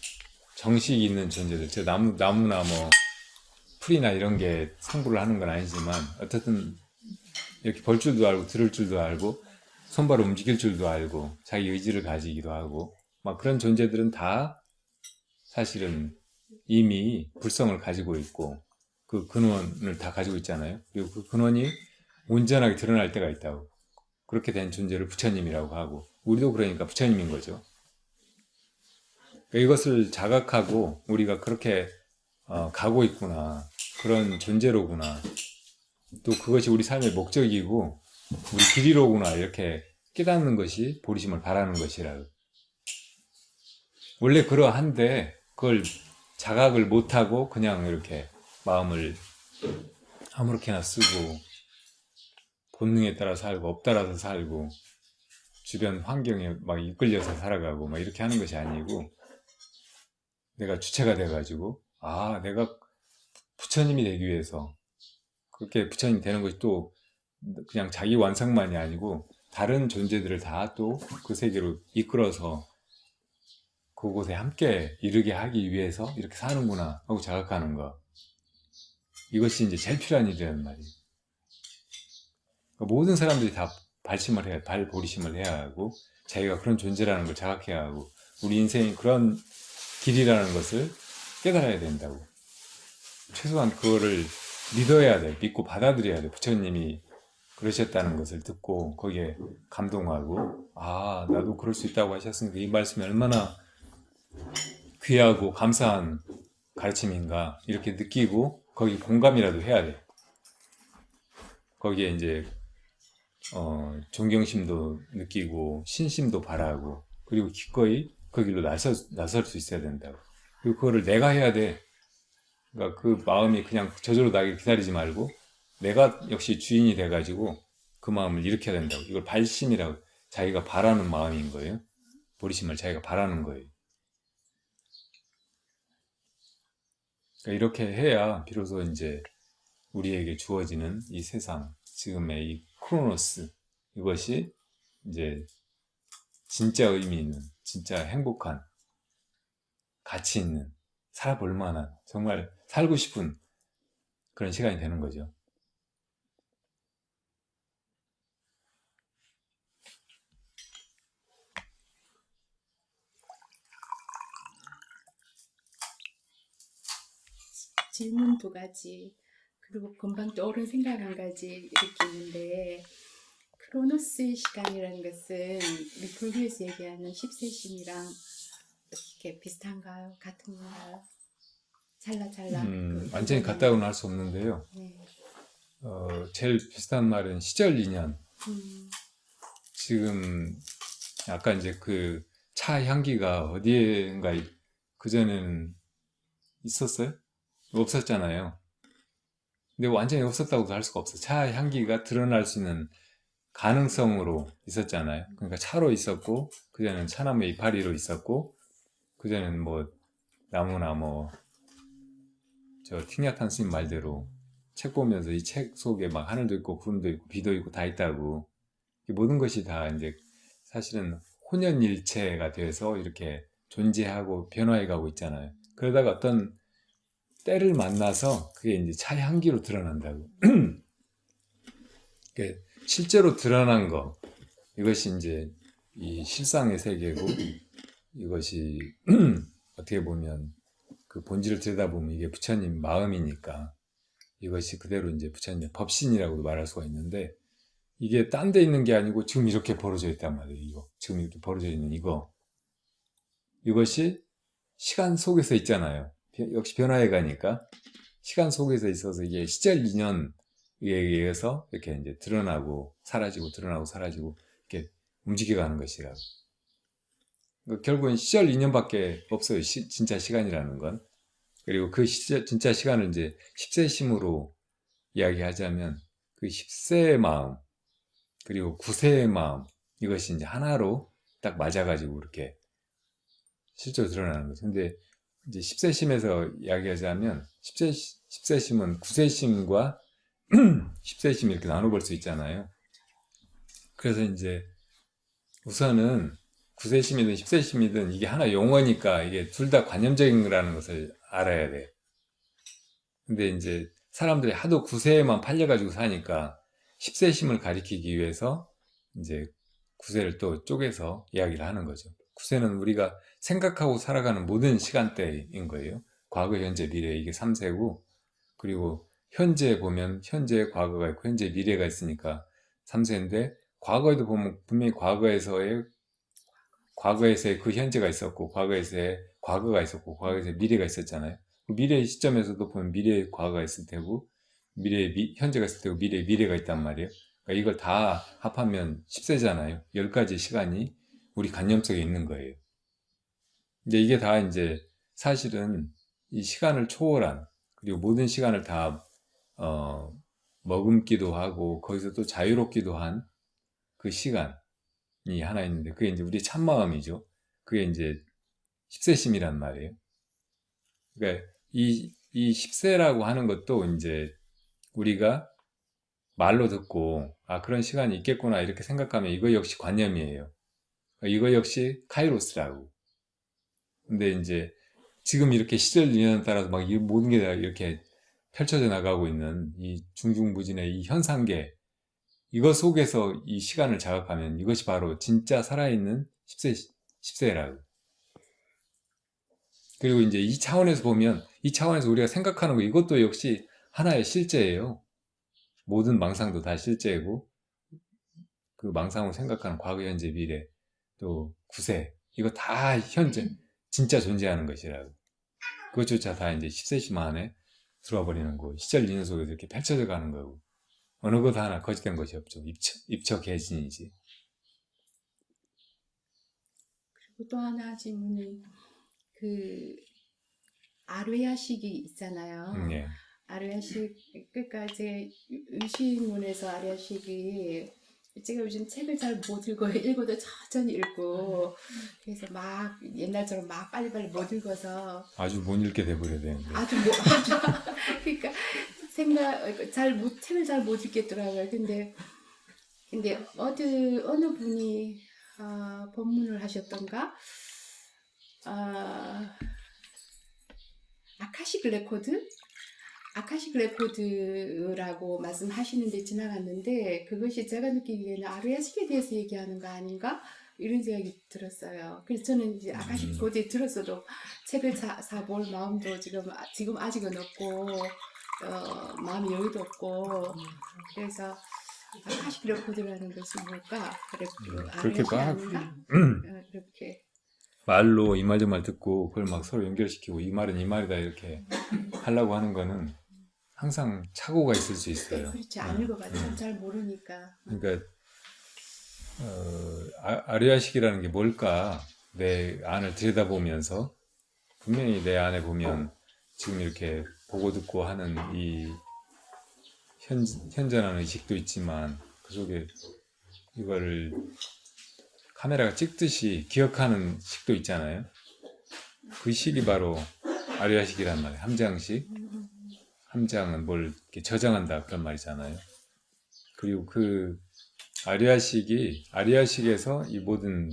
Speaker 1: 정식이 있는 존재들, 저 나무나 뭐 풀이나 이런 게 상부를 하는 건 아니지만 어쨌든 이렇게 벌 줄도 알고 들을 줄도 알고 손발을 움직일 줄도 알고 자기 의지를 가지기도 하고 막 그런 존재들은 다 사실은 이미 불성을 가지고 있고 그 근원을 다 가지고 있잖아요. 그리고 그 근원이 온전하게 드러날 때가 있다고. 그렇게 된 존재를 부처님이라고 하고 우리도 그러니까 부처님인 거죠. 그러니까 이것을 자각하고 우리가 그렇게 가고 있구나. 그런 존재로구나. 또 그것이 우리 삶의 목적이고 우리 길이로구나. 이렇게 깨닫는 것이 보리심을 바라는 것이라고. 원래 그러한데 그걸 자각을 못하고 그냥 이렇게 마음을 아무렇게나 쓰고 본능에 따라 살고 업따라서 살고 주변 환경에 막 이끌려서 살아가고 막 이렇게 하는 것이 아니고 내가 주체가 돼가지고 내가 부처님이 되기 위해서 그렇게 부처님이 되는 것이 또 그냥 자기 완성만이 아니고 다른 존재들을 다 또 그 세계로 이끌어서 그곳에 함께 이르게 하기 위해서 이렇게 사는구나 하고 자각하는 거. 이것이 이제 제일 필요한 일이라는 말이에요. 그러니까 모든 사람들이 다 발보리심을 해야 하고 자기가 그런 존재라는 걸 자각해야 하고 우리 인생이 그런 길이라는 것을 깨달아야 된다고. 최소한 그거를 믿어야 돼. 믿고 받아들여야 돼. 부처님이 그러셨다는 것을 듣고 거기에 감동하고 나도 그럴 수 있다고 하셨으니까 이 말씀이 얼마나 귀하고 감사한 가르침인가 이렇게 느끼고 거기 공감이라도 해야 돼. 거기에 이제 존경심도 느끼고 신심도 바라고 그리고 기꺼이 그 길로 나설 수 있어야 된다고. 그리고 그거를 내가 해야 돼. 그러니까 그 마음이 그냥 저절로 나길 기다리지 말고 내가 역시 주인이 돼가지고 그 마음을 일으켜야 된다고. 이걸 발심이라고. 자기가 바라는 마음인 거예요. 보리심을 자기가 바라는 거예요. 그러니까 이렇게 해야 비로소 이제 우리에게 주어지는 이 세상, 지금의 이 크로노스, 이것이 이제 진짜 의미 있는, 진짜 행복한, 가치 있는, 살아볼 만한, 정말 살고 싶은 그런 시간이 되는 거죠.
Speaker 3: 질문 2가지 그리고 금방 떠오른 생각 1가지 이렇게 있는데 크로노스 시간이라는 것은 우리 불교에서 얘기하는 10세심이랑 이렇게 비슷한가요? 같은가요? 찰나찰나
Speaker 1: 완전히 같다고는 할 수 없는데요.
Speaker 3: 네.
Speaker 1: 제일 비슷한 말은 시절 인연. 지금 아까 이제 그 차 향기가 어디엔가 그전에는 있었어요? 없었잖아요. 근데 완전히 없었다고도 할 수가 없어요. 차 향기가 드러날 수 있는 가능성으로 있었잖아요. 그러니까 차로 있었고 그전에는 차나무 이파리로 있었고 그전에는 뭐 나무나 뭐 저 틱야탄 스님 말대로 책 보면서 이 책 속에 막 하늘도 있고 구름도 있고 비도 있고 다 있다고. 이 모든 것이 다 이제 사실은 혼연일체가 돼서 이렇게 존재하고 변화해가고 있잖아요. 그러다가 어떤 때를 만나서 그게 이제 차 향기로 드러난다고. 실제로 드러난 거, 이것이 이제 이 실상의 세계고, 이것이 어떻게 보면 그 본질을 들여다보면 이게 부처님 마음이니까 이것이 그대로 이제 부처님의 법신이라고도 말할 수가 있는데 이게 딴 데 있는 게 아니고 지금 이렇게 벌어져 있단 말이에요. 이거 지금 이렇게 벌어져 있는 이것이 시간 속에서 있잖아요. 역시 변화해 가니까 시간 속에서 있어서 이게 시절 인연에 의해서 이렇게 이제 드러나고 사라지고 드러나고 사라지고 이렇게 움직여가는 것이라고. 그러니까 결국은 시절 인연밖에 없어요. 진짜 시간이라는 건. 그리고 그 진짜 시간을 이제 10세심으로 이야기하자면 그 10세의 마음 그리고 9세의 마음 이것이 이제 하나로 딱 맞아가지고 이렇게 실제로 드러나는 거죠. 근데 이제 10세심에서 이야기하자면 10세심은 9세심과 10세심 이렇게 나눠볼 수 있잖아요. 그래서 이제 우선은 9세심이든 10세심이든 이게 하나 용어니까 이게 둘 다 관념적인 거라는 것을 알아야 돼. 근데 이제 사람들이 하도 9세에만 팔려가지고 사니까 10세심을 가리키기 위해서 이제 9세를 또 쪼개서 이야기를 하는 거죠. 9세는 우리가 생각하고 살아가는 모든 시간대인 거예요. 과거, 현재, 미래 이게 3세고 그리고 현재 보면 현재 과거가 있고 현재 미래가 있으니까 3세인데 과거에도 보면 분명히 과거에서의 그 현재가 있었고 과거에서의 과거가 있었고 과거에서의 미래가 있었잖아요. 그 미래의 시점에서도 보면 미래의 과거가 있을 테고 미래의 현재가 있을 테고 미래의 미래가 있단 말이에요. 그러니까 이걸 다 합하면 10세잖아요. 10가지 시간이 우리 관념 속에 있는 거예요. 이제 이게 다 이제 사실은 이 시간을 초월한 그리고 모든 시간을 다 머금기도 하고 거기서 또 자유롭기도 한 그 시간이 하나 있는데 그게 이제 우리의 참마음이죠. 그게 이제 10세심이란 말이에요. 그러니까 이 10세라고 하는 것도 이제 우리가 말로 듣고 아 그런 시간이 있겠구나 이렇게 생각하면 이거 역시 관념이에요. 이거 역시 카이로스라고. 근데 이제 지금 이렇게 시절 인연에 따라서 막 이 모든 게 다 이렇게 펼쳐져 나가고 있는 이 중중무진의 이 현상계 이것 속에서 이 시간을 자각하면 이것이 바로 진짜 살아있는 10세라고. 그리고 이제 이 차원에서 보면 이 차원에서 우리가 생각하는 거 이것도 역시 하나의 실제예요. 모든 망상도 다 실제고 그 망상으로 생각하는 과거, 현재, 미래 또 구세 이거 다 현재 진짜 존재하는 것이라고. 그것조차 다 이제 10세심 안에 들어와 버리는 거고 시절 인연 속에서 이렇게 펼쳐져 가는 거고 어느 것 하나 거짓된 것이 없죠. 입처개진이지.
Speaker 3: 그리고 또 하나 질문이 그 아르야식이 있잖아요.
Speaker 1: 예.
Speaker 3: 아르야식 그러니까 이제 유시문에서 아르야식이 제가 요즘 책을 잘 못 읽어요. 읽어도 천천히 읽고 그래서 막 옛날처럼 막 빨리빨리 못 읽어서
Speaker 1: 아주 못 읽게 돼버려야 되는데.
Speaker 3: 아주 그러니까 책을 잘 못 읽겠더라고요. 근데 어느 분이 법문을 하셨던가 아카식 레코드라고 말씀하시는데 지나갔는데 그것이 제가 느끼기에는 아르야식에 대해서 얘기하는 거 아닌가 이런 생각이 들었어요. 그래서 저는 이제 아카식 레코드에 들었어도 책을 사볼 마음도 지금 아직은 없고 마음의 여유도 없고 그래서 아카식 레코드라는 것이 뭘까?
Speaker 1: 그렇게
Speaker 3: 아르야식 아닌가? 그렇게
Speaker 1: 말로 이 말 저 말 듣고 그걸 막 서로 연결시키고 이 말은 이 말이다 이렇게 하려고 하는 거는 항상 착오가 있을 수 있어요.
Speaker 3: 그렇지 안 읽어봤죠. 잘 모르니까.
Speaker 1: 그러니까 아르야식이라는 게 뭘까? 내 안을 들여다보면서 분명히 내 안에 보면 지금 이렇게 보고 듣고 하는 이 현존하는 의식도 있지만 그 속에 이거를 카메라가 찍듯이 기억하는 식도 있잖아요. 그 식이 바로 아르야식이란 말이에요. 함장식. 함장은 뭘 이렇게 저장한다 그런 말이잖아요. 그리고 그 아르야식에서 이 모든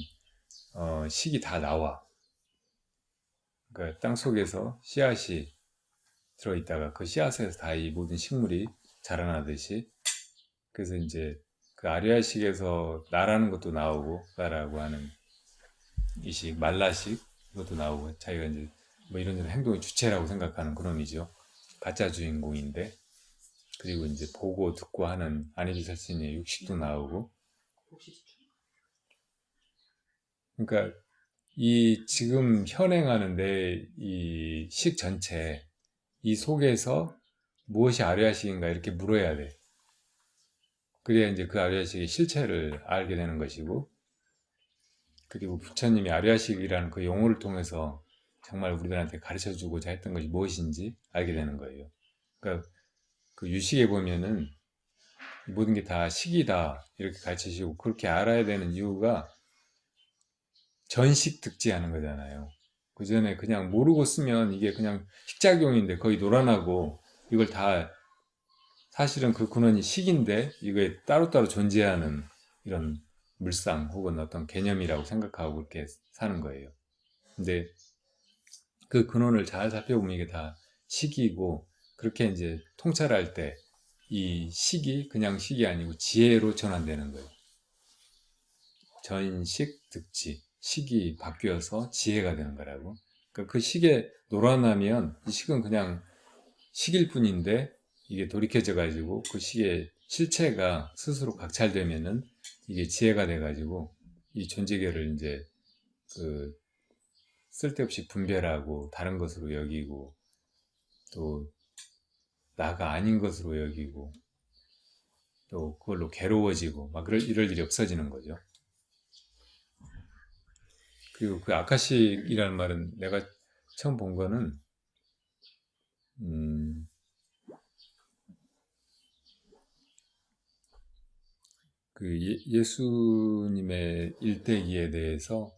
Speaker 1: 식이 다 나와. 그러니까 땅 속에서 씨앗이 들어있다가 그 씨앗에서 다 이 모든 식물이 자라나듯이 그래서 이제 그 아르야식에서 나라는 것도 나오고 나라고 하는 이식, 말라식 이것도 나오고 자기가 이제 뭐 이런저런 행동의 주체라고 생각하는 그놈이죠. 가짜 주인공인데 그리고 이제 보고 듣고 하는 아니비설신의 육식도 나오고 그러니까 이 지금 현행하는데 이 식 전체 이 속에서 무엇이 아르야식인가 이렇게 물어야 돼. 그래야 이제 그 아르야식의 실체를 알게 되는 것이고 그리고 부처님이 아르야식이라는 그 용어를 통해서 정말 우리들한테 가르쳐주고자 했던 것이 무엇인지 알게 되는 거예요. 그러니까 그 유식에 보면은 모든 게 다 식이다 이렇게 가르치시고 그렇게 알아야 되는 이유가 전식 득지하는 거잖아요. 그 전에 그냥 모르고 쓰면 이게 그냥 식작용인데 거의 노란하고 이걸 다 사실은 그 근원이 식인데 이게 따로따로 존재하는 이런 물상 혹은 어떤 개념이라고 생각하고 그렇게 사는 거예요. 근데 그 근원을 잘 살펴보면 이게 다 식이고 그렇게 이제 통찰할 때 이 식이 그냥 식이 아니고 지혜로 전환되는 거예요. 전식 득지 식이 바뀌어서 지혜가 되는 거라고. 그러니까 그 식에 놀아나면 이 식은 그냥 식일 뿐인데 이게 돌이켜져 가지고 그 식의 실체가 스스로 각찰되면은 이게 지혜가 돼 가지고 이 존재계를 이제 그 쓸데없이 분별하고 다른 것으로 여기고 또 나가 아닌 것으로 여기고 또 그걸로 괴로워지고 막 이럴 일이 없어지는 거죠. 그리고 그 아카식이라는 말은 내가 처음 본 거는 그 예수님의 일대기에 대해서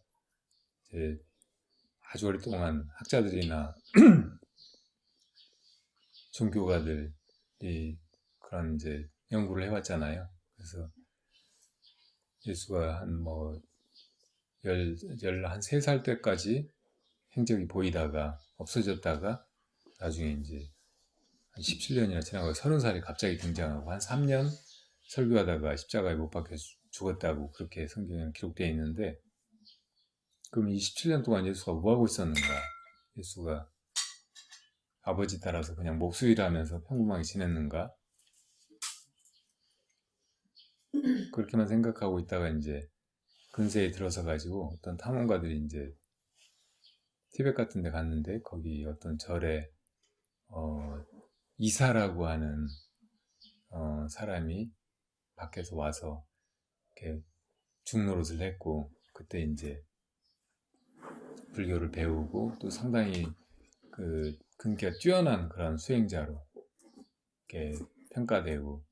Speaker 1: 이제 아주 오랫동안 학자들이나 종교가들이 그런 이제 연구를 해왔잖아요. 그래서 예수가 한 13살 때까지 행적이 보이다가 없어졌다가 나중에 이제 한 17년이나 지나고 30살이 갑자기 등장하고 한 3년 설교하다가 십자가에 못 박혀 죽었다고 그렇게 성경에 기록되어 있는데, 그럼 이 17년 동안 예수가 뭐 하고 있었는가? 예수가 아버지 따라서 그냥 목수일하면서 평범하게 지냈는가? 그렇게만 생각하고 있다가 이제 근세에 들어서 가지고 어떤 탐험가들이 이제 티벳 같은 데 갔는데, 거기 어떤 절에 이사라고 하는 사람이 밖에서 와서 이렇게 중노릇을 했고, 그때 이제 불교를 배우고 또 상당히 그 근기가 뛰어난 그런 수행자로 이렇게 평가되고,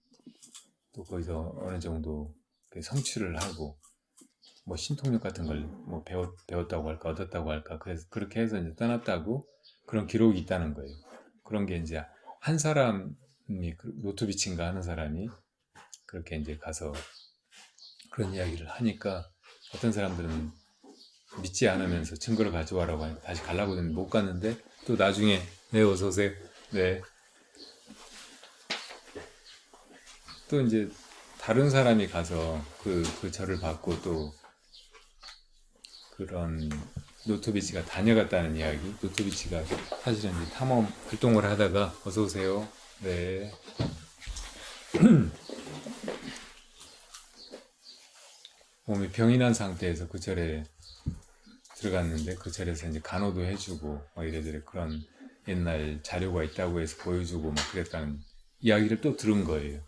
Speaker 1: 또 거기서 어느 정도 성취를 하고 뭐 신통력 같은 걸 뭐 배웠다고 할까 얻었다고 할까, 그래서 그렇게 해서 이제 떠났다고 그런 기록이 있다는 거예요. 그런 게 이제 한 사람이, 노트비친가 하는 사람이 그렇게 이제 가서 그런 이야기를 하니까 어떤 사람들은 믿지 않으면서 증거를 가져와라고 하니까 다시 가려고 했는데 못 갔는데, 또 나중에 네 어서 오세요. 네. 또 이제 다른 사람이 가서 그 절을 받고 또 그런 노토비치가 다녀갔다는 이야기. 노토비치가 사실은 이제 탐험 활동을 하다가 어서 오세요. 네. 몸이 병이 난 상태에서 그 절에 들어갔는데, 그 절에서 이제 간호도 해주고 막 이래저래 그런 옛날 자료가 있다고 해서 보여주고 막 그랬다는 이야기를 또 들은 거예요.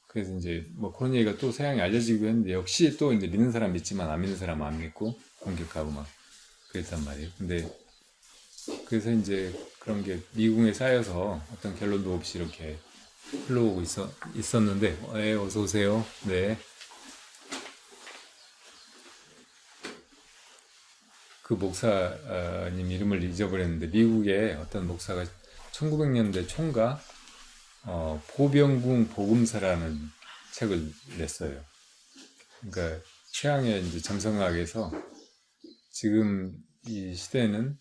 Speaker 1: 그래서 이제 뭐 그런 얘기가 또 서양에 알려지기도 했는데, 역시 또 이제 믿는 사람 믿지만 안 믿는 사람 안 믿고 공격하고 막 그랬단 말이에요. 근데 그래서 이제 그런 게 미궁에 쌓여서 어떤 결론도 없이 이렇게 흘러오고 있었는데, 네, 어서 오세요. 네. 그 목사님 이름을 잊어버렸는데, 미국의 어떤 목사가 1900년대 총가 보병궁 복음서라는 책을 냈어요. 그러니까 최양의 이제 점성학에서 지금 이 시대는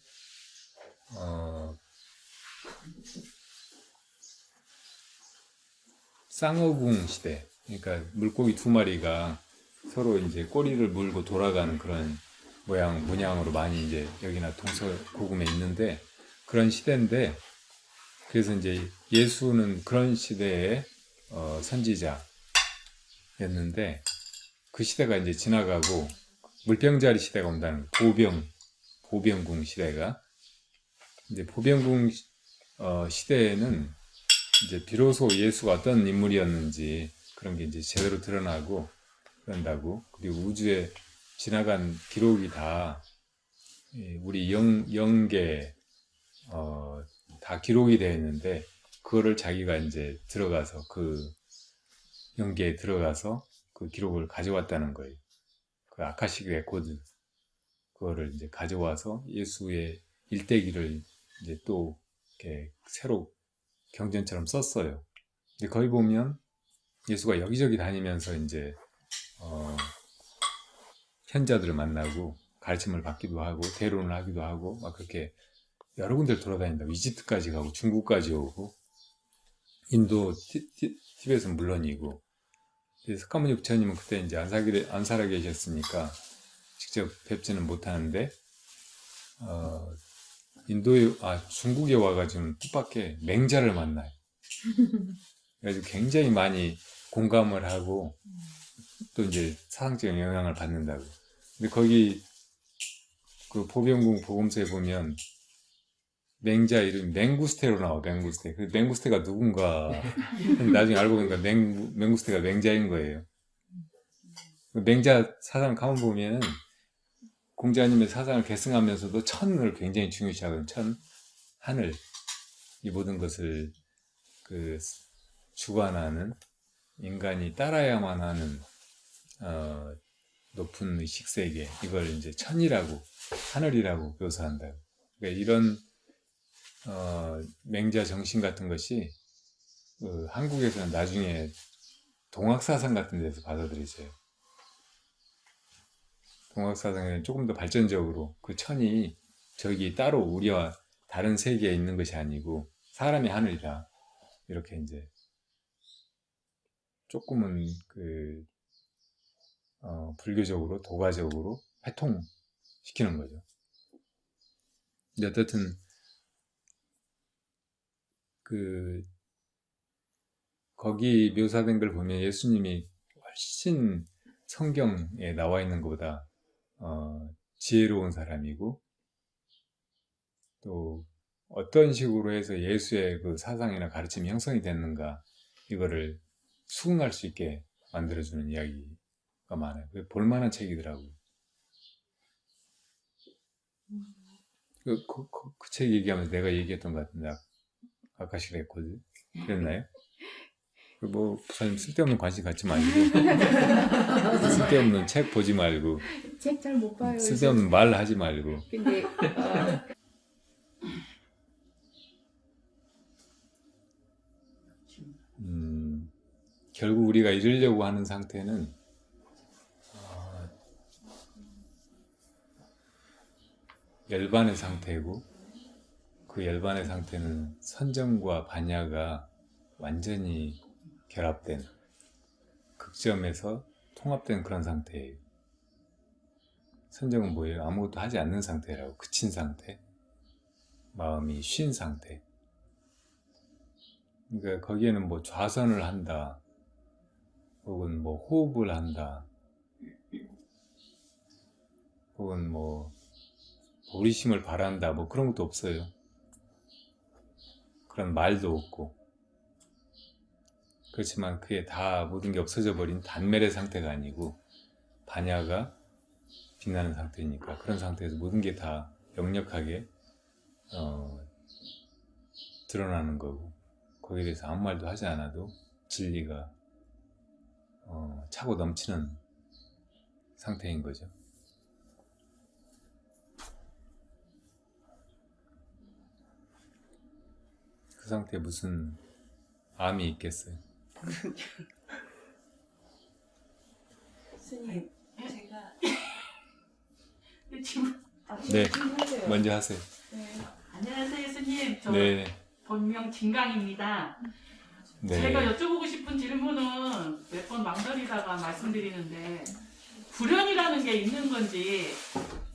Speaker 1: 쌍어궁 시대, 그러니까 물고기 두 마리가 서로 이제 꼬리를 물고 돌아가는 그런 문양으로 많이 이제 여기나 동서고금에 있는데, 그런 시대인데, 그래서 이제 예수는 그런 시대의 선지자였는데, 그 시대가 이제 지나가고 물병자리 시대가 온다는 보병궁 시대가, 이제 보병궁 시대에는 이제 비로소 예수가 어떤 인물이었는지 그런 게 이제 제대로 드러나고 그런다고. 그리고 우주에 지나간 기록이 다 우리 영계 다 기록이 되어 있는데, 그거를 자기가 이제 들어가서 그 영계에 들어가서 그 기록을 가져왔다는 거예요. 그 아카식 레코드, 그거를 이제 가져와서 예수의 일대기를 이제 또 이렇게 새로 경전처럼 썼어요. 근데 거기 보면 예수가 여기저기 다니면서 이제 현자들을 만나고 가르침을 받기도 하고 대론을 하기도 하고 막 그렇게 여러 군데를 돌아다닌다고. 이집트까지 가고 중국까지 오고 인도, 티벳은 물론이고. 스카모니 부처님은 그때 이제 안 살아 계셨으니까 직접 뵙지는 못하는데, 중국에 와가지고 뜻밖의 맹자를 만나요. 그래가지고 굉장히 많이 공감을 하고 또 이제 사상적인 영향을 받는다고. 근데 거기 그 보병궁 복음서에 보면 맹자 이름이 맹구스테로 나와. 맹구스테. 그 맹구스테가 누군가 나중에 알고 보니까 맹구스테가 맹자인 거예요. 맹자 사상 가만 보면 공자님의 사상을 계승하면서도 천을 굉장히 중요시하거든요. 천, 하늘, 이 모든 것을 그 주관하는, 인간이 따라야만 하는 높은 의식 세계, 이걸 이제 천이라고, 하늘이라고 묘사한다. 그러니까 이런 맹자 정신 같은 것이 한국에서는 나중에 동학사상 같은 데서 받아들여져요. 동학사상에는 조금 더 발전적으로 그 천이 저기 따로 우리와 다른 세계에 있는 것이 아니고 사람이 하늘이다. 이렇게 이제 조금은 그 불교적으로 도가적으로 회통시키는 거죠. 근데 어쨌든 그 거기 묘사된 걸 보면 예수님이 훨씬 성경에 나와 있는 것보다 지혜로운 사람이고 또 어떤 식으로 해서 예수의 그 사상이나 가르침이 형성이 됐는가 이거를 수긍할 수 있게 만들어주는 이야기가 많아요. 볼만한 책이더라고요. 그 책 얘기하면서 내가 얘기했던 것 같은데 아까 그랬거든. 그랬나요? 뭐 부사님 쓸데없는 관심 갖지 말고 쓸데없는 책 보지 말고
Speaker 3: 책 잘 못 봐요.
Speaker 1: 쓸데없는 말 하지 말고.
Speaker 3: 근데
Speaker 1: 결국 우리가 이루려고 하는 상태는 열반의 상태고 그 열반의 상태는 선정과 반야가 완전히 결합된 극점에서 통합된 그런 상태예요. 선정은 뭐예요? 아무것도 하지 않는 상태라고. 그친 상태, 마음이 쉰 상태. 그러니까 거기에는 뭐 좌선을 한다 혹은 뭐 호흡을 한다 혹은 뭐 보리심을 바란다 뭐 그런 것도 없어요. 그런 말도 없고. 그렇지만 그게 다 모든 게 없어져 버린 단멜의 상태가 아니고 반야가 빛나는 상태니까 그런 상태에서 모든 게 다 역력하게 드러나는 거고 거기에 대해서 아무 말도 하지 않아도 진리가 차고 넘치는 상태인 거죠. 그 상태에 무슨 암이 있겠어요?
Speaker 4: 스님, 제가
Speaker 2: 지금
Speaker 1: 네, 먼저 하세요.
Speaker 5: 안녕하세요, 스님. 저
Speaker 1: 네,
Speaker 5: 본명 진강입니다.
Speaker 1: 네.
Speaker 5: 제가 여쭤보고 싶은 질문은 몇 번 망설이다가 말씀드리는데 불연이라는 게 있는 건지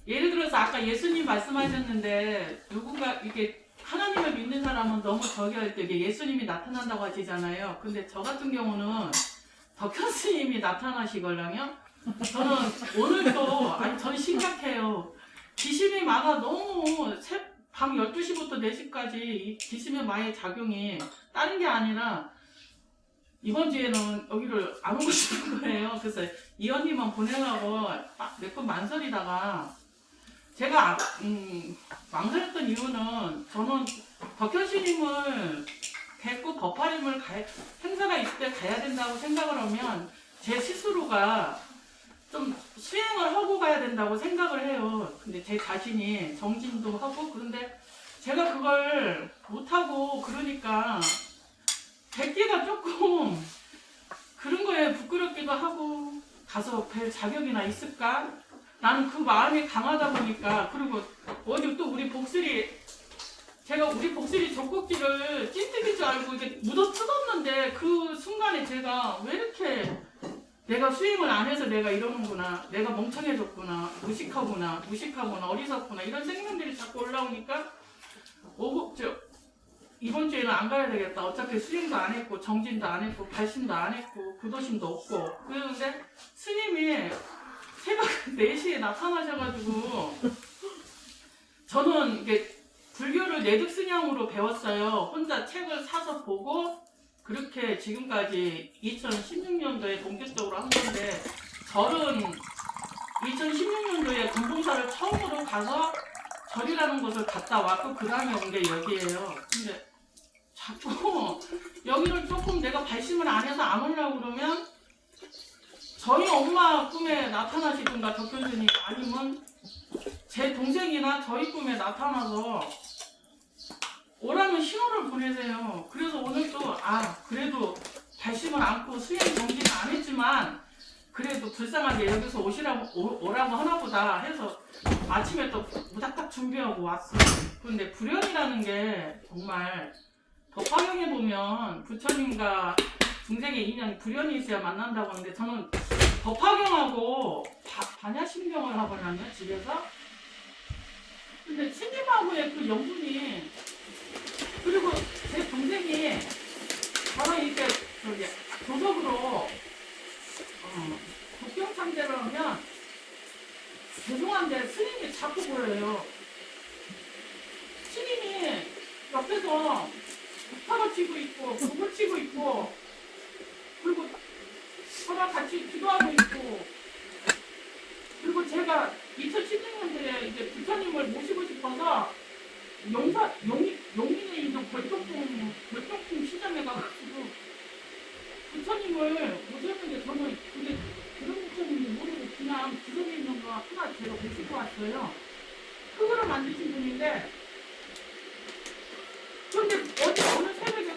Speaker 5: 예를 들어서 아까 예수님 말씀하셨는데 누군가 이게 하나님을 믿는 사람은 너무 저기 할 때 예수님이 나타난다고 하시잖아요. 근데 저 같은 경우는 덕현 스님이 나타나시걸랑요. 저는 오늘도 아니 전 심각해요. 기심이 많아 너무 밤 12시부터 4시까지 이 기심의 마의 작용이 다른 게 아니라 이번 주에는 여기를 안 오고 싶은 거예요. 그래서 이 언니만 보내려고 몇 번 망설이다가 제가 망설였던 이유는 저는 덕현 스님을 뵙고 법화림을 행사가 있을 때 가야 된다고 생각을 하면 제 스스로가 좀 수행을 하고 가야 된다고 생각을 해요. 근데 제 자신이 정진도 하고 그런데 제가 그걸 못하고 그러니까 뵙기가 조금 그런 거에 부끄럽기도 하고 가서 뵐 자격이나 있을까? 나는 그 마음이 강하다 보니까 그리고 어디 또 우리 복슬이 제가 우리 복슬이 젖꼭지를 찐득인 줄 알고 이게 묻어 뜯었는데 그 순간에 제가 왜 이렇게 내가 수행을 안 해서 내가 이러는구나 내가 멍청해졌구나 무식하구나 어리석구나 이런 생각들이 자꾸 올라오니까 이번 주에는 안 가야 되겠다. 어차피 수행도 안 했고 정진도 안 했고 발심도 안 했고 구도심도 없고 그러는데 스님이 새벽 4시에 나타나셔가지고 저는 이게 불교를 내득승양으로 배웠어요. 혼자 책을 사서 보고 그렇게 지금까지 2016년도에 본격적으로 한 건데 절은 2016년도에 금봉사를 처음으로 가서 절이라는 곳을 갔다 왔고 그 다음에 온 게 여기예요. 근데 자꾸 여기를 조금 내가 발심을 안 해서 안 오려고 그러면 저희 엄마 꿈에 나타나시든가 덕현스님 아니면 제 동생이나 저희 꿈에 나타나서 오라는 신호를 보내세요. 그래서 오늘 또 그래도 발심을 않고 수행 정진을 안 했지만 그래도 불쌍하게 여기서 오라고 하나보다 해서 아침에 또 무닥닥 준비하고 왔어요. 그런데 불연이라는 게 정말 법화경에 보면 부처님과 중생의 인연이 불연이 있어야 만난다고 하는데 저는 법화경하고 반야심경을 하거든요, 집에서. 근데 신림하고의 그 영분이 그리고 제 동생이 저는 이렇게 도덕으로 독경참대를 하면 죄송한데 스님이 자꾸 보여요. 스님이 옆에서 북타를 치고 있고 북을 치고 있고 그리고 저랑 같이 기도하고 있고 그리고 제가 2016년도에 이제 부처님을 모시고 싶어서 용인에 있는 벌통품 시장에 가가지고 부처님을 모셨는데 저는 근데 그런 부처님이 모르고 그냥 구석에 있는 거 하나 제가 모시고 왔어요. 흙으로 만드신 분인데 그런데 어느 새벽에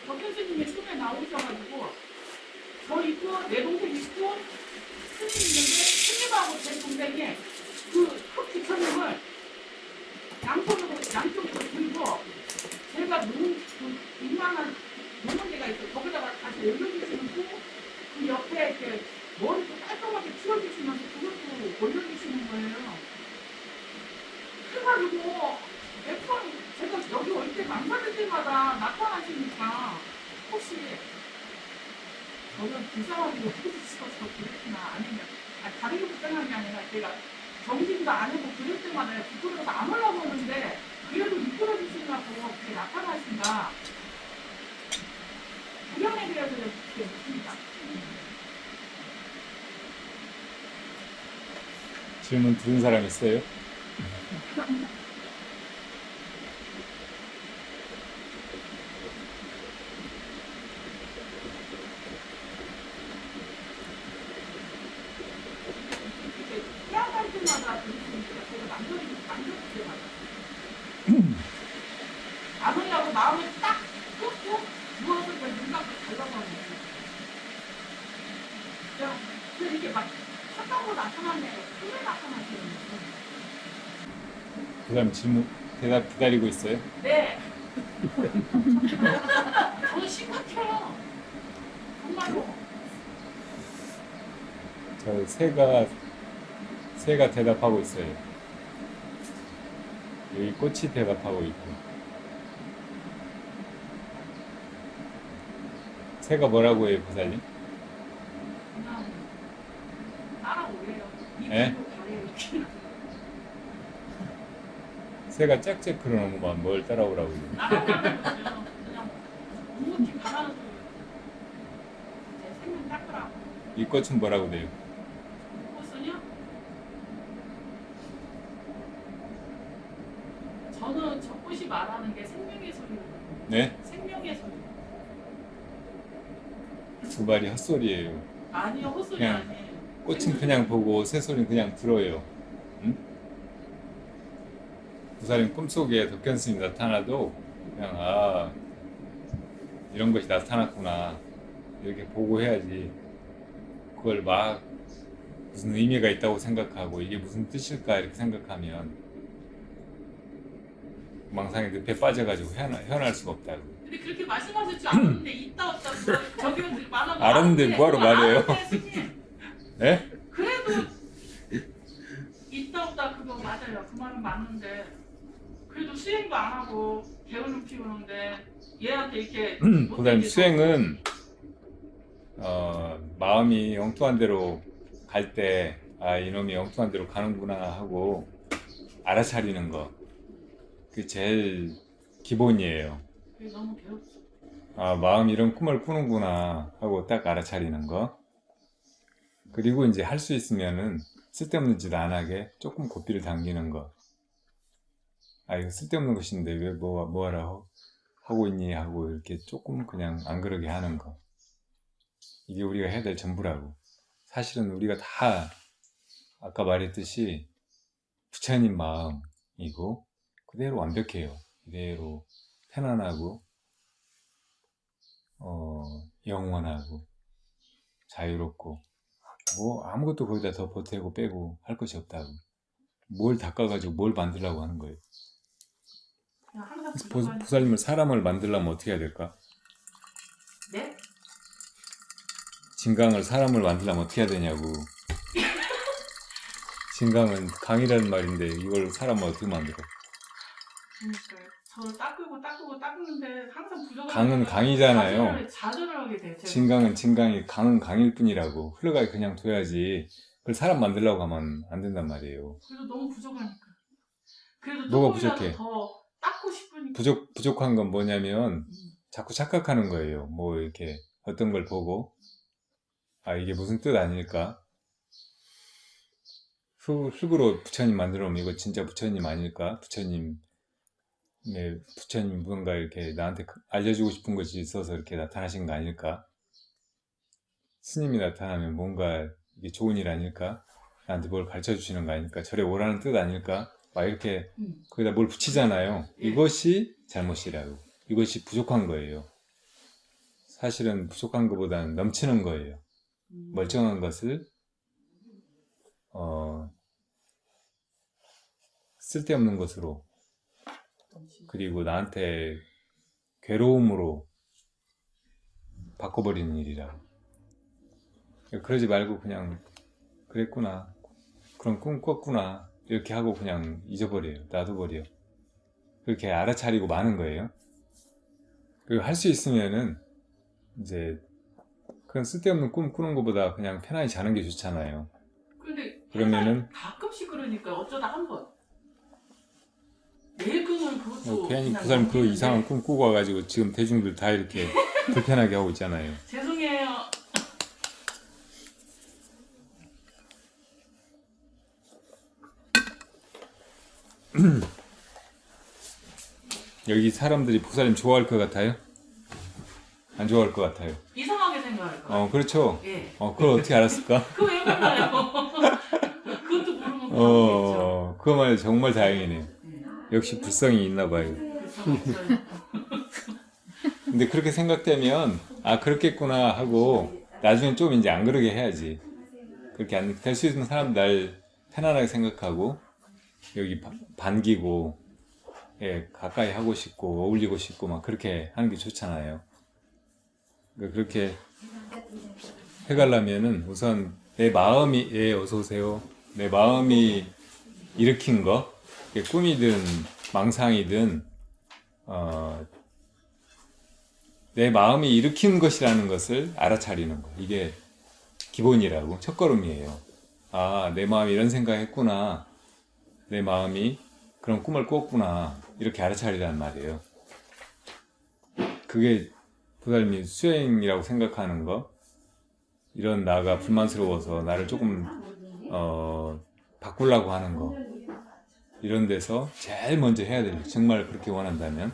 Speaker 5: 덕현스님이 꿈에 나오셔가지고 저 있고 내 동생 있고 스님 있는데 스님하고 제 동생이 그 흙 부처님을 양쪽으로 들고 제가 이만한 노는 데가 있어. 거기다가 다시 올려주시는 그 옆에 이렇게 머리도 깔끔하게 치워주시면서 그것도 올려주시는 거예요. 그래가지고 매번 제가 여기 올 때 만나는 때마다 나타나시니까 혹시 저는 불쌍하게 해주셔서 그랬구나 아니면 다른 게 불쌍한 게 아니라 제가 정신도 안 해고 그럴 때마다 부끄러워서 안 올라오는데 그래도 이끌어 주시려고 그렇게 나타나신다. 불연에 대해서 이렇게 묻습니다.
Speaker 1: 질문 들은 사람 있어요?
Speaker 5: 태어날 때마다 들으시니까 제가 남겨줄 때마다 안 오려고 마음을 딱 끄고 누워서 그 눈감고 달라고 그래서 이렇게 막 착각으로 나타나네요. 꿈에 나타나시는 거예요.
Speaker 1: 그 사람 질문 대답 기다리고 있어요?
Speaker 5: 네. 저는 심각해요. 정말로.
Speaker 1: 저 새가 대답하고 있어요. 여기 꽃이 대답하고 있고. 새가 뭐라고 해요, 보살님?
Speaker 5: 그냥 따라오래요.
Speaker 1: 예?
Speaker 5: 이대로 가래요. 이렇게.
Speaker 1: 새가 짹짹 그러는구만. 뭘 따라오라고 그래.
Speaker 5: 따라오라는 거죠. 그냥 묵묵히 가라는 소리예요. 제 생명 닦으라고.
Speaker 1: 이 꽃은 뭐라고 돼요?
Speaker 5: 꽃은요? 저는 저 꽃이 말하는 게 생명의 소리거든요.
Speaker 1: 네?
Speaker 5: 생명의 소리.
Speaker 1: 두 발이 헛소리예요.
Speaker 5: 아니요, 헛소리
Speaker 1: 그냥
Speaker 5: 아니에요.
Speaker 1: 꽃은 그냥 보고 새소리는 그냥 들어요. 응? 보살님 꿈속에 덕현스님이 나타나도 그냥 이런 것이 나타났구나 이렇게 보고 해야지 그걸 막 무슨 의미가 있다고 생각하고 이게 무슨 뜻일까 이렇게 생각하면 망상의 늪에 빠져가지고 헤어날 수가 없다고.
Speaker 5: 근데 그렇게 말씀하실 줄 알았는데 있다 없다 저기 말하고
Speaker 1: 알았는데 뭐하러 말해요?
Speaker 5: 아는데, 스님.
Speaker 1: 네?
Speaker 5: 그래도 있다 없다 그거 맞아요. 그 말은 맞는데 그래도 수행도 안 하고 게으름 피우는데 얘한테 이렇게
Speaker 1: 보살님 수행은 마음이 엉뚱한 대로 갈 때 이놈이 엉뚱한 대로 가는구나 하고 알아차리는 거 그게 제일 기본이에요.
Speaker 5: 그게 너무 괴롭죠.
Speaker 1: 아, 마음 이런 꿈을 꾸는구나 하고 딱 알아차리는 거. 그리고 이제 할 수 있으면은 쓸데없는 짓 안 하게 조금 고삐를 당기는 거. 아, 이거 쓸데없는 것인데 왜 뭐하라 하고 있니 하고 이렇게 조금 그냥 안 그러게 하는 거. 이게 우리가 해야 될 전부라고. 사실은 우리가 다 아까 말했듯이 부처님 마음이고 그대로 완벽해요. 그대로 편안하고 영원하고 자유롭고 뭐 아무것도 거기다 더 보태고 빼고 할 것이 없다고. 뭘 닦아가지고 뭘 만들려고 하는 거예요.
Speaker 5: 그냥 항상 부족한.
Speaker 1: 보살님을 사람을 만들려면 어떻게 해야 될까?
Speaker 5: 네?
Speaker 1: 진강을 사람을 만들려면 어떻게 해야 되냐고. 진강은 강이라는 말인데 이걸 사람을 어떻게 만들어?
Speaker 5: 그러니까요. 저를 닦는데 항상 부족한.
Speaker 1: 강은 강이잖아요.
Speaker 5: 좌절을 하게 돼요. 제가.
Speaker 1: 진강은 진강이, 강은 강일 뿐이라고. 흘러가게 그냥 둬야지. 그걸 사람 만들려고 하면 안 된단 말이에요.
Speaker 5: 그래도 너무 부족하니까. 그래도
Speaker 1: 뭐가
Speaker 5: 조금이라도
Speaker 1: 부족해?
Speaker 5: 더 닦고 싶으니까.
Speaker 1: 부족한 건 뭐냐면 자꾸 착각하는 거예요. 뭐 이렇게 어떤 걸 보고 아, 이게 무슨 뜻 아닐까? 흙으로 부처님 만들어 놓으면 이거 진짜 부처님 아닐까? 부처님 뭔가 이렇게 나한테 알려주고 싶은 것이 있어서 이렇게 나타나신 거 아닐까? 스님이 나타나면 뭔가 이게 좋은 일 아닐까? 나한테 뭘 가르쳐 주시는 거 아닐까? 절에 오라는 뜻 아닐까? 막 이렇게 거기다 뭘 붙이잖아요.
Speaker 5: 예.
Speaker 1: 이것이 잘못이라고. 이것이 부족한 거예요. 사실은 부족한 것보다는 넘치는 거예요. 멀쩡한 것을 쓸데없는 것으로 그리고 나한테 괴로움으로 바꿔버리는 일이라. 그러지 말고 그냥 그랬구나, 그런 꿈 꿨구나 이렇게 하고 그냥 잊어버려요. 놔둬버려. 그렇게 알아차리고 마는 거예요. 그리고 할 수 있으면은 이제 그런 쓸데없는 꿈 꾸는 것보다 그냥 편안히 자는 게 좋잖아요.
Speaker 5: 근데
Speaker 1: 그러면은
Speaker 5: 가끔씩 그러니까 어쩌다 한 번. 매일 꿈은 그것도
Speaker 1: 괜히
Speaker 5: 그냥
Speaker 1: 그 사람 그
Speaker 5: 넘기는데.
Speaker 1: 이상한 꿈 꾸고 와가지고 지금 대중들 다 이렇게 불편하게 하고 있잖아요.
Speaker 5: 죄송해요.
Speaker 1: 여기 사람들이 보살님 좋아할 것 같아요? 안 좋아할 것 같아요.
Speaker 5: 이상하게 생각할 거예요.
Speaker 1: 그렇죠.
Speaker 5: 예.
Speaker 1: 그걸 어떻게 알았을까?
Speaker 5: 그거 왜 몰라요? 그것도 모르면 그렇겠죠.
Speaker 1: 그거만 정말 다행이네요. 역시 불성이 있나 봐요.
Speaker 5: 그렇죠.
Speaker 1: 근데 그렇게 생각되면 아, 그렇겠구나 하고 나중엔 좀 이제 안 그러게 해야지. 그렇게 안 될 수 있는 사람 날 편안하게 생각하고 여기 반기고 예, 가까이 하고 싶고 어울리고 싶고 막 그렇게 하는 게 좋잖아요. 그러니까 그렇게 해가려면은 우선 내 마음이, 예, 어서 오세요. 내 마음이 일으킨 거, 그게 꿈이든 망상이든 내 마음이 일으킨 것이라는 것을 알아차리는 거. 이게 기본이라고, 첫걸음이에요. 아, 내 마음이 이런 생각했구나. 내 마음이 그런 꿈을 꿨구나. 이렇게 알아차리라는 말이에요. 그게 보살님이 수행이라고 생각하는 거. 이런 나가 불만스러워서 나를 조금 바꾸려고 하는 거. 이런 데서 제일 먼저 해야 돼요. 정말 그렇게 원한다면.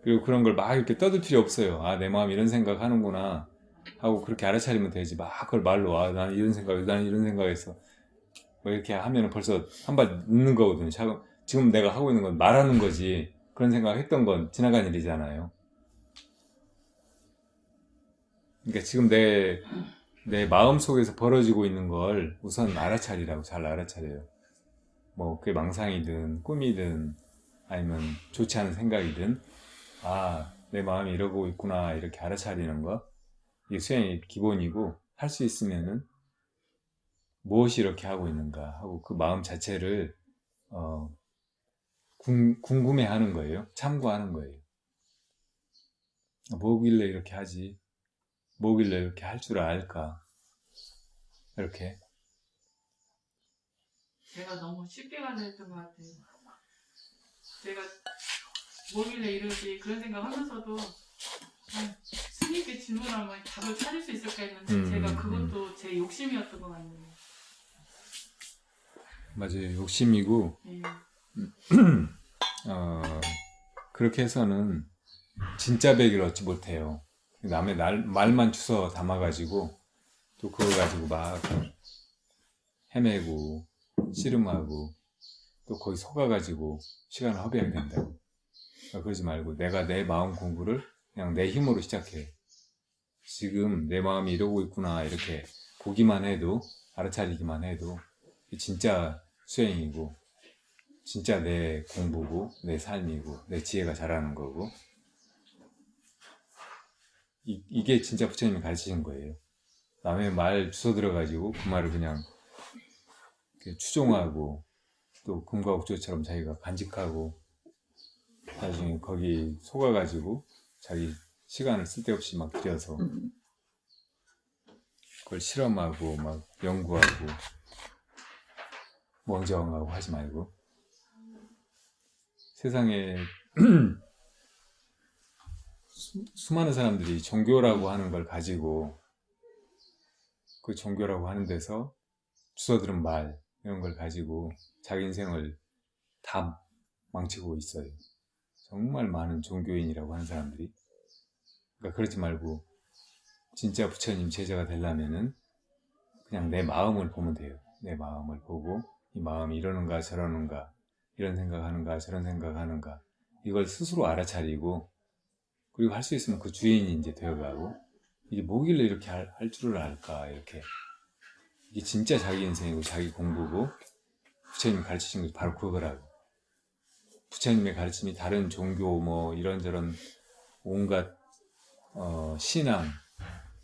Speaker 1: 그리고 그런 걸 막 이렇게 떠들 필요 없어요. 아, 내 마음이 이런 생각 하는구나 하고 그렇게 알아차리면 되지. 막 그걸 말로, 아, 나는 이런 생각했어. 뭐 이렇게 하면은 벌써 한 발 늦는 거거든요. 지금 내가 하고 있는 건 말하는 거지. 그런 생각 했던 건 지나간 일이잖아요. 그러니까 지금 내 마음 속에서 벌어지고 있는 걸 우선 알아차리라고. 잘 알아차려요. 뭐 그게 망상이든 꿈이든 아니면 좋지 않은 생각이든, 아, 내 마음이 이러고 있구나 이렇게 알아차리는 거. 이게 수행의 기본이고, 할 수 있으면은 무엇이 이렇게 하고 있는가 하고 그 마음 자체를 궁금해하는 거예요. 참고하는 거예요. 뭐길래 이렇게 하지? 뭐길래 이렇게 할 줄 알까? 이렇게.
Speaker 5: 제가 너무 쉽게 가르쳤던 것 같아요. 제가 뭐길래 이러지 그런 생각하면서도 스님께 질문하면 답을 찾을 수 있을까 했는데 제가 그것도 제 욕심이었던 것 같네요.
Speaker 1: 맞아요. 욕심이고
Speaker 5: 예.
Speaker 1: 그렇게 해서는 진짜 백을 얻지 못해요. 남의 말만 주워 담아가지고 또 그거 가지고 막 헤매고 씨름하고 또 거기 속아가지고 시간을 허비하게 된다고. 그러지 말고 내가 내 마음 공부를 그냥 내 힘으로 시작해. 지금 내 마음이 이러고 있구나 이렇게 보기만 해도, 알아차리기만 해도 진짜 수행이고 진짜 내 공부고 내 삶이고 내 지혜가 자라는 거고, 이게 진짜 부처님이 가르치신 거예요. 남의 말 주워 들어가지고 그 말을 그냥 추종하고 또 금과 옥조처럼 자기가 간직하고 나중에 거기 속아가지고 자기 시간을 쓸데없이 막 들여서 그걸 실험하고 막 연구하고 멍정하고 하지 말고, 세상에 수많은 사람들이 종교라고 하는 걸 가지고 그 종교라고 하는 데서 주워들은 말 이런 걸 가지고 자기 인생을 다 망치고 있어요. 정말 많은 종교인이라고 하는 사람들이. 그러니까 그러지 말고 진짜 부처님 제자가 되려면은 그냥 내 마음을 보면 돼요. 내 마음을 보고 이 마음이 이러는가 저러는가, 이런 생각하는가 저런 생각하는가, 이걸 스스로 알아차리고 그리고 할 수 있으면 그 주인이 이제 되어가고, 이게 뭐길래 이렇게 할 줄을 알까, 이렇게. 이게 진짜 자기 인생이고 자기 공부고 부처님이 가르치신 게 바로 그거라고. 부처님의 가르침이 다른 종교 뭐 이런저런 온갖 신앙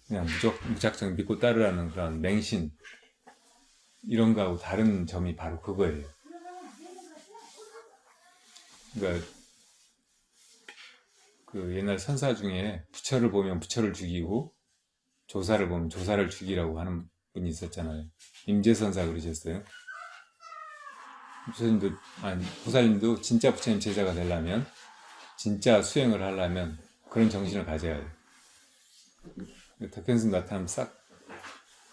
Speaker 1: 그냥 무작정 믿고 따르라는 그런 맹신 이런 거하고 다른 점이 바로 그거예요. 그러니까 그 옛날 선사 중에 부처를 보면 부처를 죽이고 조사를 보면 조사를 죽이라고 하는 분이 있었잖아요. 임재선사 그러셨어요. 보살님도 진짜 부처님 제자가 되려면, 진짜 수행을 하려면 그런 정신을 가져야 해요. 덕현스님 나타나면 싹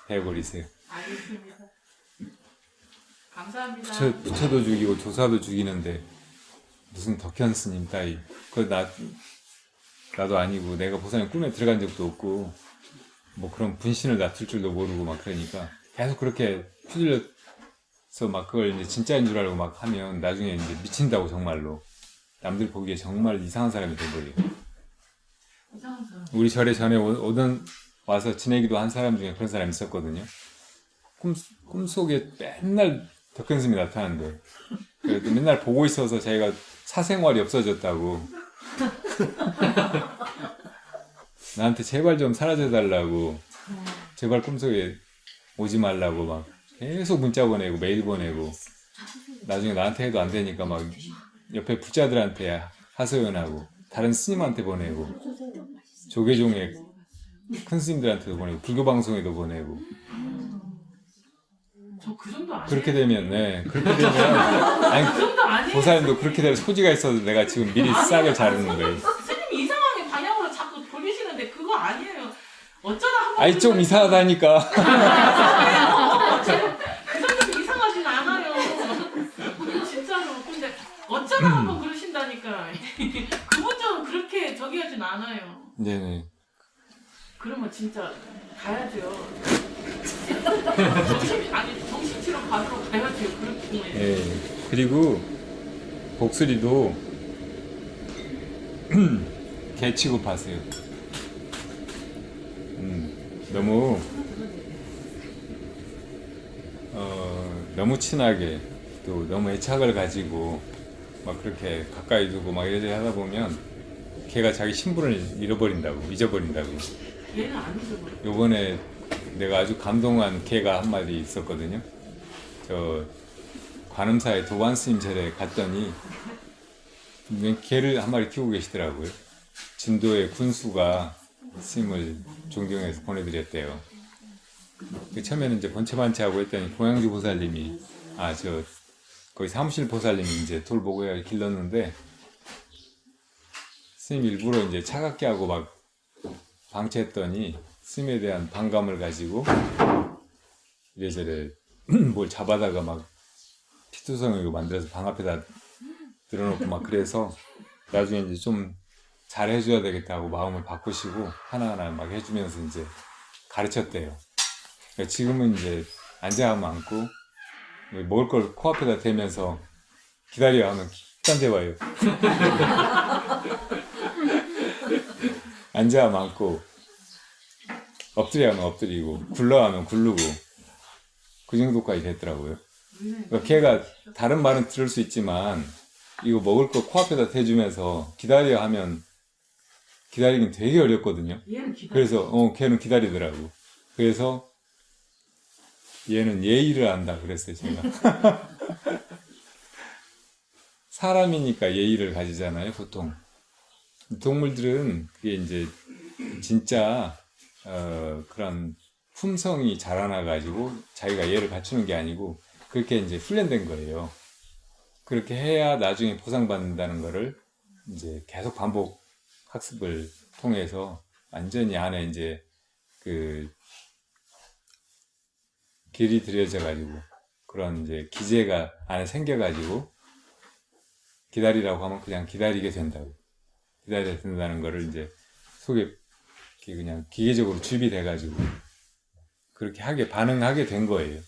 Speaker 1: 배워버리세요.
Speaker 5: 알겠습니다. 감사합니다.
Speaker 1: 부처도 죽이고 조사도 죽이는데 무슨 덕현스님 따위. 나도 아니고 내가 보살님 꿈에 들어간 적도 없고 뭐 그런 분신을 놔둘 줄도 모르고 막 그러니까 계속 그렇게 휘둘려서 막 그걸 이제 진짜인 줄 알고 막 하면 나중에 이제 미친다고, 정말로 남들 보기에 정말 이상한 사람이 돼버려요.
Speaker 5: 이상한 사람.
Speaker 1: 우리 절에 전에 와서 지내기도 한 사람 중에 그런 사람이 있었거든요. 꿈속에 맨날 덕현스님이 나타나는데, 그래도 맨날 보고 있어서 자기가 사생활이 없어졌다고 나한테 제발 좀 사라져달라고, 제발 꿈속에 오지 말라고 막 계속 문자 보내고 메일 보내고, 나중에 나한테 해도 안 되니까 막 옆에 부자들한테 하소연하고 다른 스님한테 보내고 조계종의 큰 스님들한테도 보내고 불교 방송에도 보내고.
Speaker 5: 저 그 정도 아니에요.
Speaker 1: 그렇게 되면 아니,
Speaker 5: 그 정도 아니에요.
Speaker 1: 보살님도 그렇게 될 소지가 있어서 내가 지금 미리 싹을 자르는 거예요.
Speaker 5: 스님이 이상하게 방향으로 자꾸 돌리시는데 그거 아니에요. 어쩌다 한번.
Speaker 1: 아니 좀 이상하다니까.
Speaker 5: 그 정도 이상하진 않아요. 진짜로. 근데 어쩌다 한번 그러신다니까. 그분처럼 그렇게 저기 하진 않아요.
Speaker 1: 네네.
Speaker 5: 그러면 진짜 가야죠. 정신치료 받으러 가야죠. 그렇게.
Speaker 1: 예. 그리고 복수리도 개 취급하세요. 너무 친하게 또 너무 애착을 가지고 막 그렇게 가까이 두고 막 이러저러 하다 보면 걔가 자기 신분을 잊어버린다고.
Speaker 5: 얘는 안 잊어버려.
Speaker 1: 요번에 내가 아주 감동한 개가 한 마리 있었거든요. 저 관음사의 도관 스님 절에 갔더니 개를 한 마리 키우고 계시더라고요. 진도의 군수가 스님을 존경해서 보내드렸대요. 처음에는 이제 번체반체하고 했더니 공양주 보살님이 거기 사무실 보살님이 이제 돌보고 길렀는데 스님 일부러 이제 차갑게 하고 막 방치했더니 스님에 대한 반감을 가지고 이래저래 뭘 잡아다가 막 피투성이고 만들어서 방 앞에다 들어놓고 막 그래서 나중에 이제 좀 잘해줘야 되겠다 하고 마음을 바꾸시고 하나하나 막 해주면서 이제 가르쳤대요. 그러니까 지금은 이제 앉아가면 앉고 먹을 걸 코앞에다 대면서 기다려 하면 딴 데 와요. 앉아가면 앉고 엎드려 하면 엎드리고 굴러 하면 굴르고 그 정도까지 됐더라고요. 그러니까 걔가 다른 말은 들을 수 있지만 이거 먹을 거 코앞에다 대주면서 기다려 하면 기다리긴 되게 어렵거든요.
Speaker 5: 얘는 기다려.
Speaker 1: 그래서 걔는 기다리더라고. 그래서 얘는 예의를 안다 그랬어요 제가. 사람이니까 예의를 가지잖아요 보통. 동물들은 그게 이제 진짜 그런 품성이 자라나 가지고 자기가 예를 갖추는 게 아니고 그렇게 이제 훈련된 거예요. 그렇게 해야 나중에 보상받는다는 거를 이제 계속 반복 학습을 통해서 완전히 안에 이제 그 길이 들여져 가지고 그런 이제 기제가 안에 생겨 가지고 기다리라고 하면 그냥 기다리게 된다고. 기다려야 된다는 거를 이제 속에 그냥 기계적으로 주입이 돼 가지고 그렇게 반응하게 된 거예요.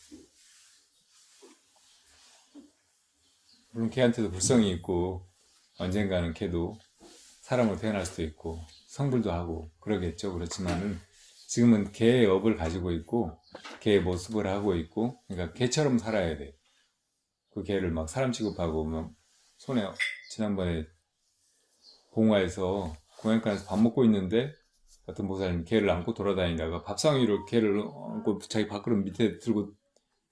Speaker 1: 물론 걔한테도 불성이 있고 언젠가는 걔도 사람으로 태어날 수도 있고 성불도 하고 그러겠죠. 그렇지만은 지금은 걔의 업을 가지고 있고 걔의 모습을 하고 있고 그러니까 걔처럼 살아야 돼. 그 걔를 막 사람 취급하고 막 손에 지난번에 봉화에서 공연관에서 밥 먹고 있는데 어떤 보살님이 걔를 안고 돌아다니다가 밥상위로 걔를 안고 자기 밥그릇 밑에 들고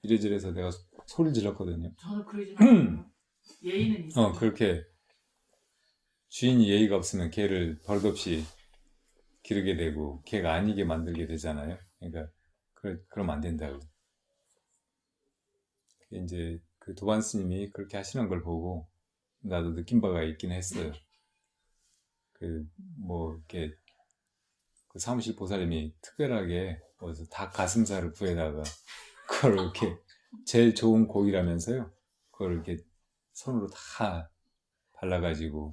Speaker 1: 이래저래서 내가 소리를 질렀거든요.
Speaker 5: 저는 그러지 않아요. 예의는 있어요.
Speaker 1: 그렇게 주인이 예의가 없으면 걔를 버릇없이 기르게 되고 걔가 아니게 만들게 되잖아요. 그러니까 그러면 안 된다고. 이제 그 도반 스님이 그렇게 하시는 걸 보고 나도 느낀 바가 있긴 했어요. 이렇게 그 사무실 보살님이 특별하게 어디서 닭 가슴살을 구해다가 그걸 이렇게 제일 좋은 고기라면서요. 그걸 이렇게 손으로 다 발라가지고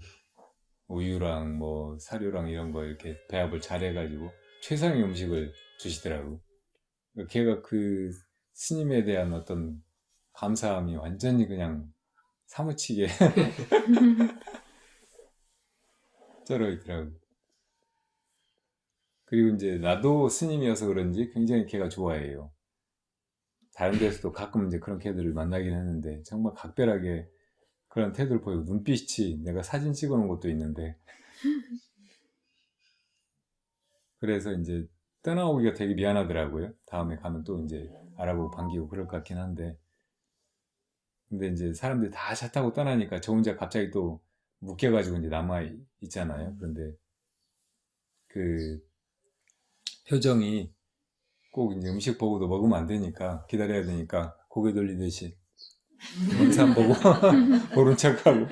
Speaker 1: 우유랑 뭐 사료랑 이런 거 이렇게 배합을 잘 해가지고 최상의 음식을 주시더라고. 걔가 그 스님에 대한 어떤 감사함이 완전히 그냥 사무치게 쩔어 있더라고. 그리고 이제 나도 스님이어서 그런지 굉장히 걔가 좋아해요. 다른 데서도 가끔 이제 그런 걔들을 만나긴 했는데 정말 각별하게 그런 태도를 보이고 눈빛이 내가 사진 찍어 놓은 것도 있는데 그래서 이제 떠나오기가 되게 미안하더라고요. 다음에 가면 또 이제 알아보고 반기고 그럴 것 같긴 한데 근데 이제 사람들이 다 차 타고 떠나니까 저 혼자 갑자기 또 묶여가지고 이제 남아 있잖아요. 그런데 그 표정이 꼭 이제 음식 보고도 먹으면 안 되니까 기다려야 되니까 고개 돌리듯이 영상 보고 모른 척하고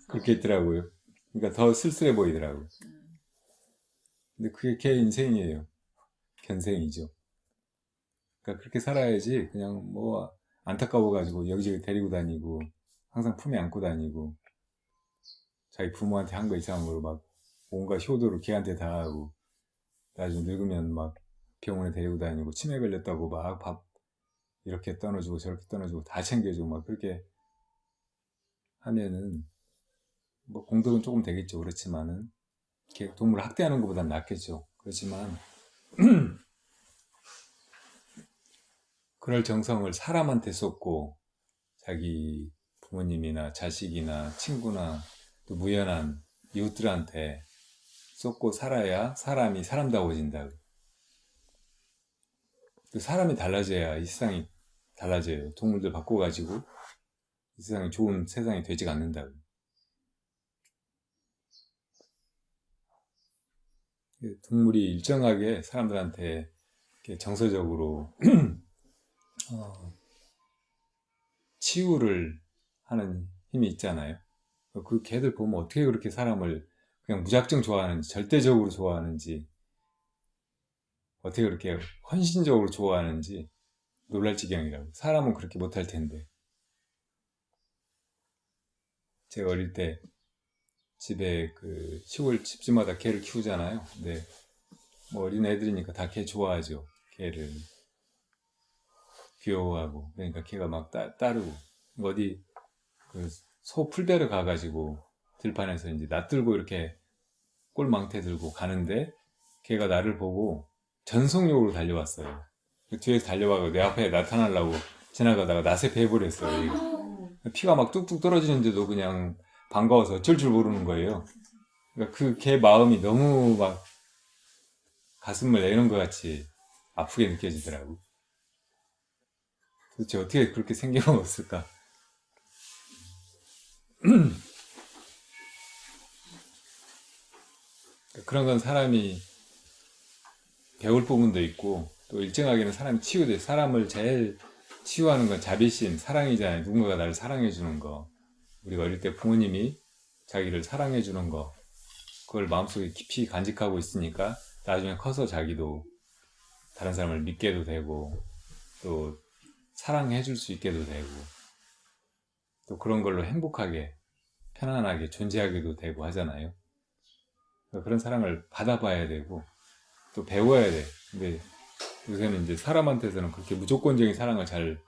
Speaker 1: 그렇게 있더라고요. 그러니까 더 쓸쓸해 보이더라고요. 근데 그게 걔 인생이에요. 견생이죠. 그러니까 그렇게 살아야지 그냥 뭐 안타까워가지고 여기저기 데리고 다니고 항상 품에 안고 다니고 자기 부모한테 한 거 이상한 거로 막 온갖 효도를 걔한테 다 하고 나중에 늙으면 막 병원에 데리고 다니고 치매 걸렸다고 막 밥 이렇게 떠넣어주고 저렇게 떠넣어주고 다 챙겨주고 막 그렇게 하면은 뭐 공덕은 조금 되겠죠. 그렇지만은 이렇게 동물을 학대하는 것보단 낫겠죠. 그렇지만 그럴 정성을 사람한테 쏟고 자기 부모님이나 자식이나 친구나 또 무연한 이웃들한테 쏟고 살아야 사람이 사람다워진다. 그 사람이 달라져야 이 세상이 달라져요. 동물들 바꿔가지고 이 세상이 좋은 세상이 되지가 않는다. 동물이 일정하게 사람들한테 이렇게 정서적으로 치유를 하는 힘이 있잖아요. 그 개들 보면 어떻게 그렇게 사람을 그냥 무작정 좋아하는지, 절대적으로 좋아하는지, 어떻게 그렇게 헌신적으로 좋아하는지 놀랄 지경이라고. 사람은 그렇게 못할 텐데. 제가 어릴 때 집에 그 시골 집집마다 개를 키우잖아요. 근데 뭐 어린 애들이니까 다 개 좋아하죠. 개를 귀여워하고. 그러니까 개가 막 따르고. 어디 그 소 풀베러 가가지고 들판에서 이제 낯들고 이렇게 꼴망태 들고 가는데 걔가 나를 보고 전속력으로 달려왔어요. 뒤에서 달려와서 내 앞에 나타나려고 지나가다가 낯에 베어버렸어요. 이거. 피가 막 뚝뚝 떨어지는데도 그냥 반가워서 어쩔 줄 모르는 거예요. 그러니까 그 걔 마음이 너무 막 가슴을 내는 것 같이 아프게 느껴지더라고. 도대체 어떻게 그렇게 생겨먹었을까? 그런 건 사람이 배울 부분도 있고, 또 일정하게는 사람이 치유돼. 사람을 제일 치유하는 건 자비심, 사랑이잖아요. 누군가가 나를 사랑해주는 거. 우리가 어릴 때 부모님이 자기를 사랑해주는 거, 그걸 마음속에 깊이 간직하고 있으니까 나중에 커서 자기도 다른 사람을 믿게도 되고, 또 사랑해줄 수 있게도 되고, 또 그런 걸로 행복하게, 편안하게 존재하기도 되고 하잖아요. 그런 사랑을 받아봐야 되고, 또 배워야 돼. 근데 요새는 이제 사람한테서는 그렇게 무조건적인 사랑을 잘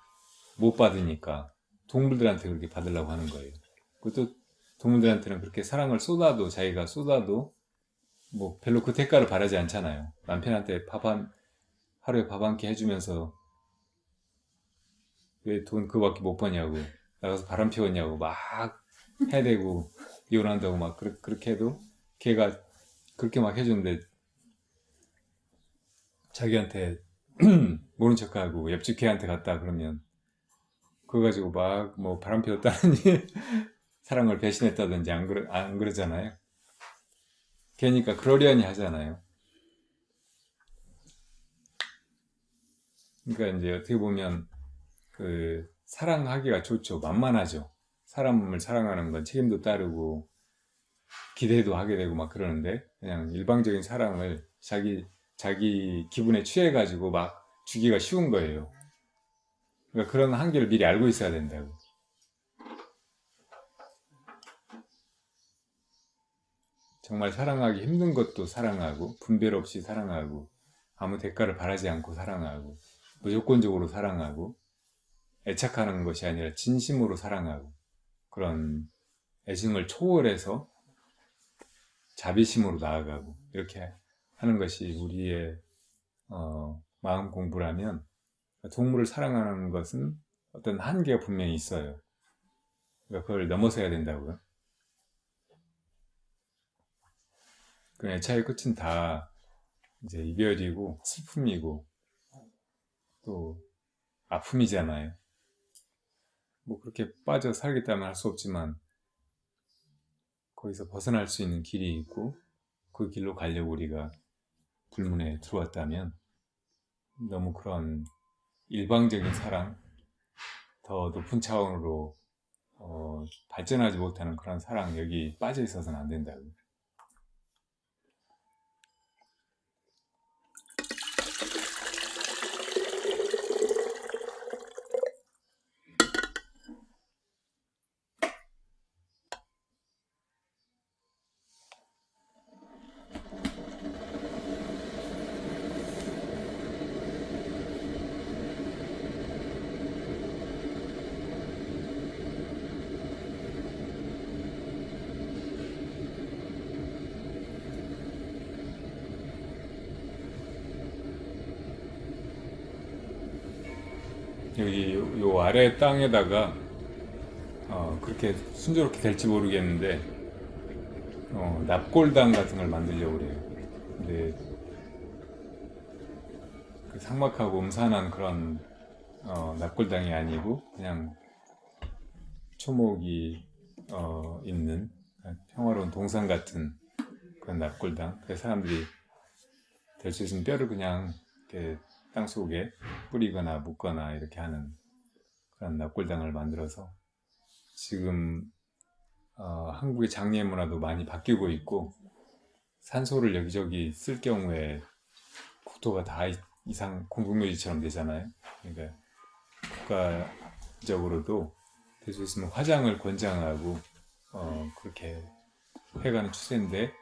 Speaker 1: 못 받으니까 동물들한테 그렇게 받으려고 하는 거예요. 그것도 동물들한테는 그렇게 사랑을 쏟아도, 자기가 쏟아도 뭐 별로 그 대가를 바라지 않잖아요. 남편한테 하루에 밥 한 끼 해주면서 왜 돈 그거밖에 못 버냐고, 나가서 바람 피웠냐고 막 해대고 이혼한다고 막 그렇게 해도 걔가 그렇게 막 해주는데 자기한테 모른 척하고 옆집 걔한테 갔다 그러면 그거 가지고 막 뭐 바람 피웠다느니 사랑을 배신했다든지 안 그러잖아요. 걔니까 그러려니 하잖아요. 그러니까 이제 어떻게 보면 그 사랑하기가 좋죠. 만만하죠. 사람을 사랑하는 건 책임도 따르고 기대도 하게 되고 막 그러는데, 그냥 일방적인 사랑을 자기 기분에 취해가지고 막 주기가 쉬운 거예요. 그러니까 그런 한계를 미리 알고 있어야 된다고. 정말 사랑하기 힘든 것도 사랑하고, 분별 없이 사랑하고, 아무 대가를 바라지 않고 사랑하고, 무조건적으로 사랑하고, 애착하는 것이 아니라 진심으로 사랑하고, 그런 애증을 초월해서 자비심으로 나아가고, 이렇게 하는 것이 우리의 마음 공부라면, 동물을 사랑하는 것은 어떤 한계가 분명히 있어요. 그러니까 그걸 넘어서야 된다고요. 그 애착의 끝은 다 이제 이별이고 슬픔이고 또 아픔이잖아요. 뭐 그렇게 빠져 살겠다면 할 수 없지만 거기서 벗어날 수 있는 길이 있고, 그 길로 가려고 우리가 불문에 들어왔다면, 너무 그런 일방적인 사랑, 더 높은 차원으로 발전하지 못하는 그런 사랑, 여기 빠져 있어서는 안 된다고. 여기 요 아래 땅에다가 그렇게 순조롭게 될지 모르겠는데 납골당 같은 걸 만들려고 그래요. 근데 그 삭막하고 음산한 그런 납골당이 아니고 그냥 초목이 있는 평화로운 동산 같은 그런 납골당. 그래서 사람들이 될 수 있으면 뼈를 그냥 이렇게 땅속에 뿌리거나 묻거나 이렇게 하는 그런 납골당을 만들어서 지금 한국의 장례 문화도 많이 바뀌고 있고 산소를 여기저기 쓸 경우에 국토가 다 이상 공동묘지처럼 되잖아요. 그러니까 국가적으로도 될 수 있으면 화장을 권장하고 그렇게 해가는 추세인데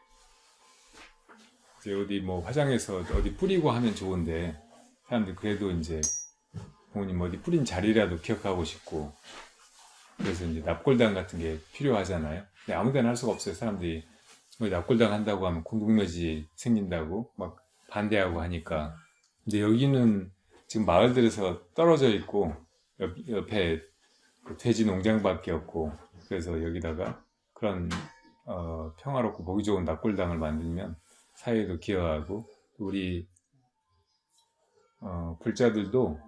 Speaker 1: 이제 어디 뭐 화장해서 어디 뿌리고 하면 좋은데 사람들 그래도 이제 부모님 어디 뿌린 자리라도 기억하고 싶고 그래서 이제 납골당 같은 게 필요하잖아요. 근데 아무데나 할 수가 없어요. 사람들이 납골당 한다고 하면 공동묘지 생긴다고 막 반대하고 하니까. 근데 여기는 지금 마을들에서 떨어져 있고 옆에 그 돼지 농장밖에 없고 그래서 여기다가 그런 평화롭고 보기 좋은 납골당을 만들면 사회에도 기여하고 우리 불자들도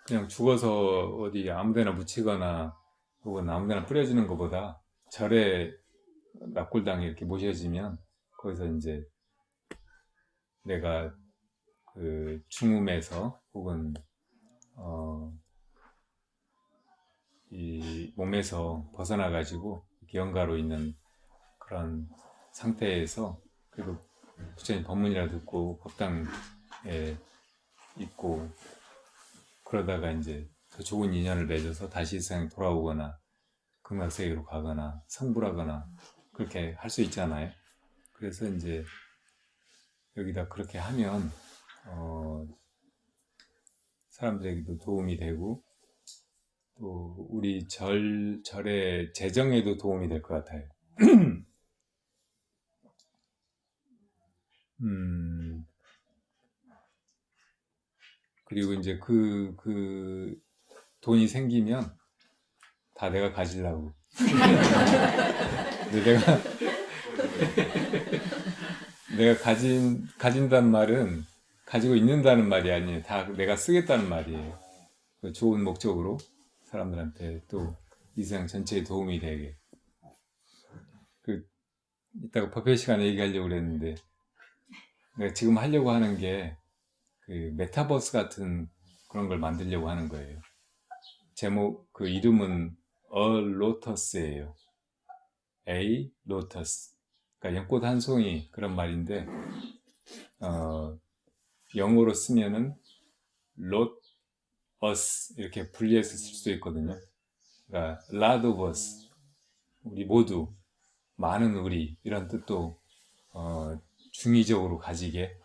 Speaker 1: 그냥 죽어서 어디 아무데나 묻히거나 혹은 아무데나 뿌려지는 것보다 절에 납골당에 이렇게 모셔지면 거기서 이제 내가 그 중음에서 혹은 이 몸에서 벗어나 가지고 영가로 있는 그런 상태에서 그래도 부처님 법문이라 듣고 법당에 있고 그러다가 이제 더 좋은 인연을 맺어서 다시 이 세상에 돌아오거나 극락세계로 가거나 성불하거나 그렇게 할 수 있잖아요. 그래서 이제 여기다 그렇게 하면 사람들에게도 도움이 되고 또 우리 절의 재정에도 도움이 될 것 같아요. 그리고 이제 그 돈이 생기면 다 내가 가지려고. 근데 내가 가진다는 말은 가지고 있는다는 말이 아니에요. 다 내가 쓰겠다는 말이에요. 그 좋은 목적으로 사람들한테 또 이 세상 전체에 도움이 되게. 이따가 법회 시간에 얘기하려고 그랬는데 내가 지금 하려고 하는 게 그 메타버스 같은 그런 걸 만들려고 하는 거예요. 제목 그 이름은 A Lotus예요. A Lotus. 그러니까 연꽃 한 송이 그런 말인데 영어로 쓰면은 lot us 이렇게 분리해서 쓸 수 있거든요. 그러니까 lot of us 우리 모두 많은 우리 이런 뜻도 중의적으로 가지게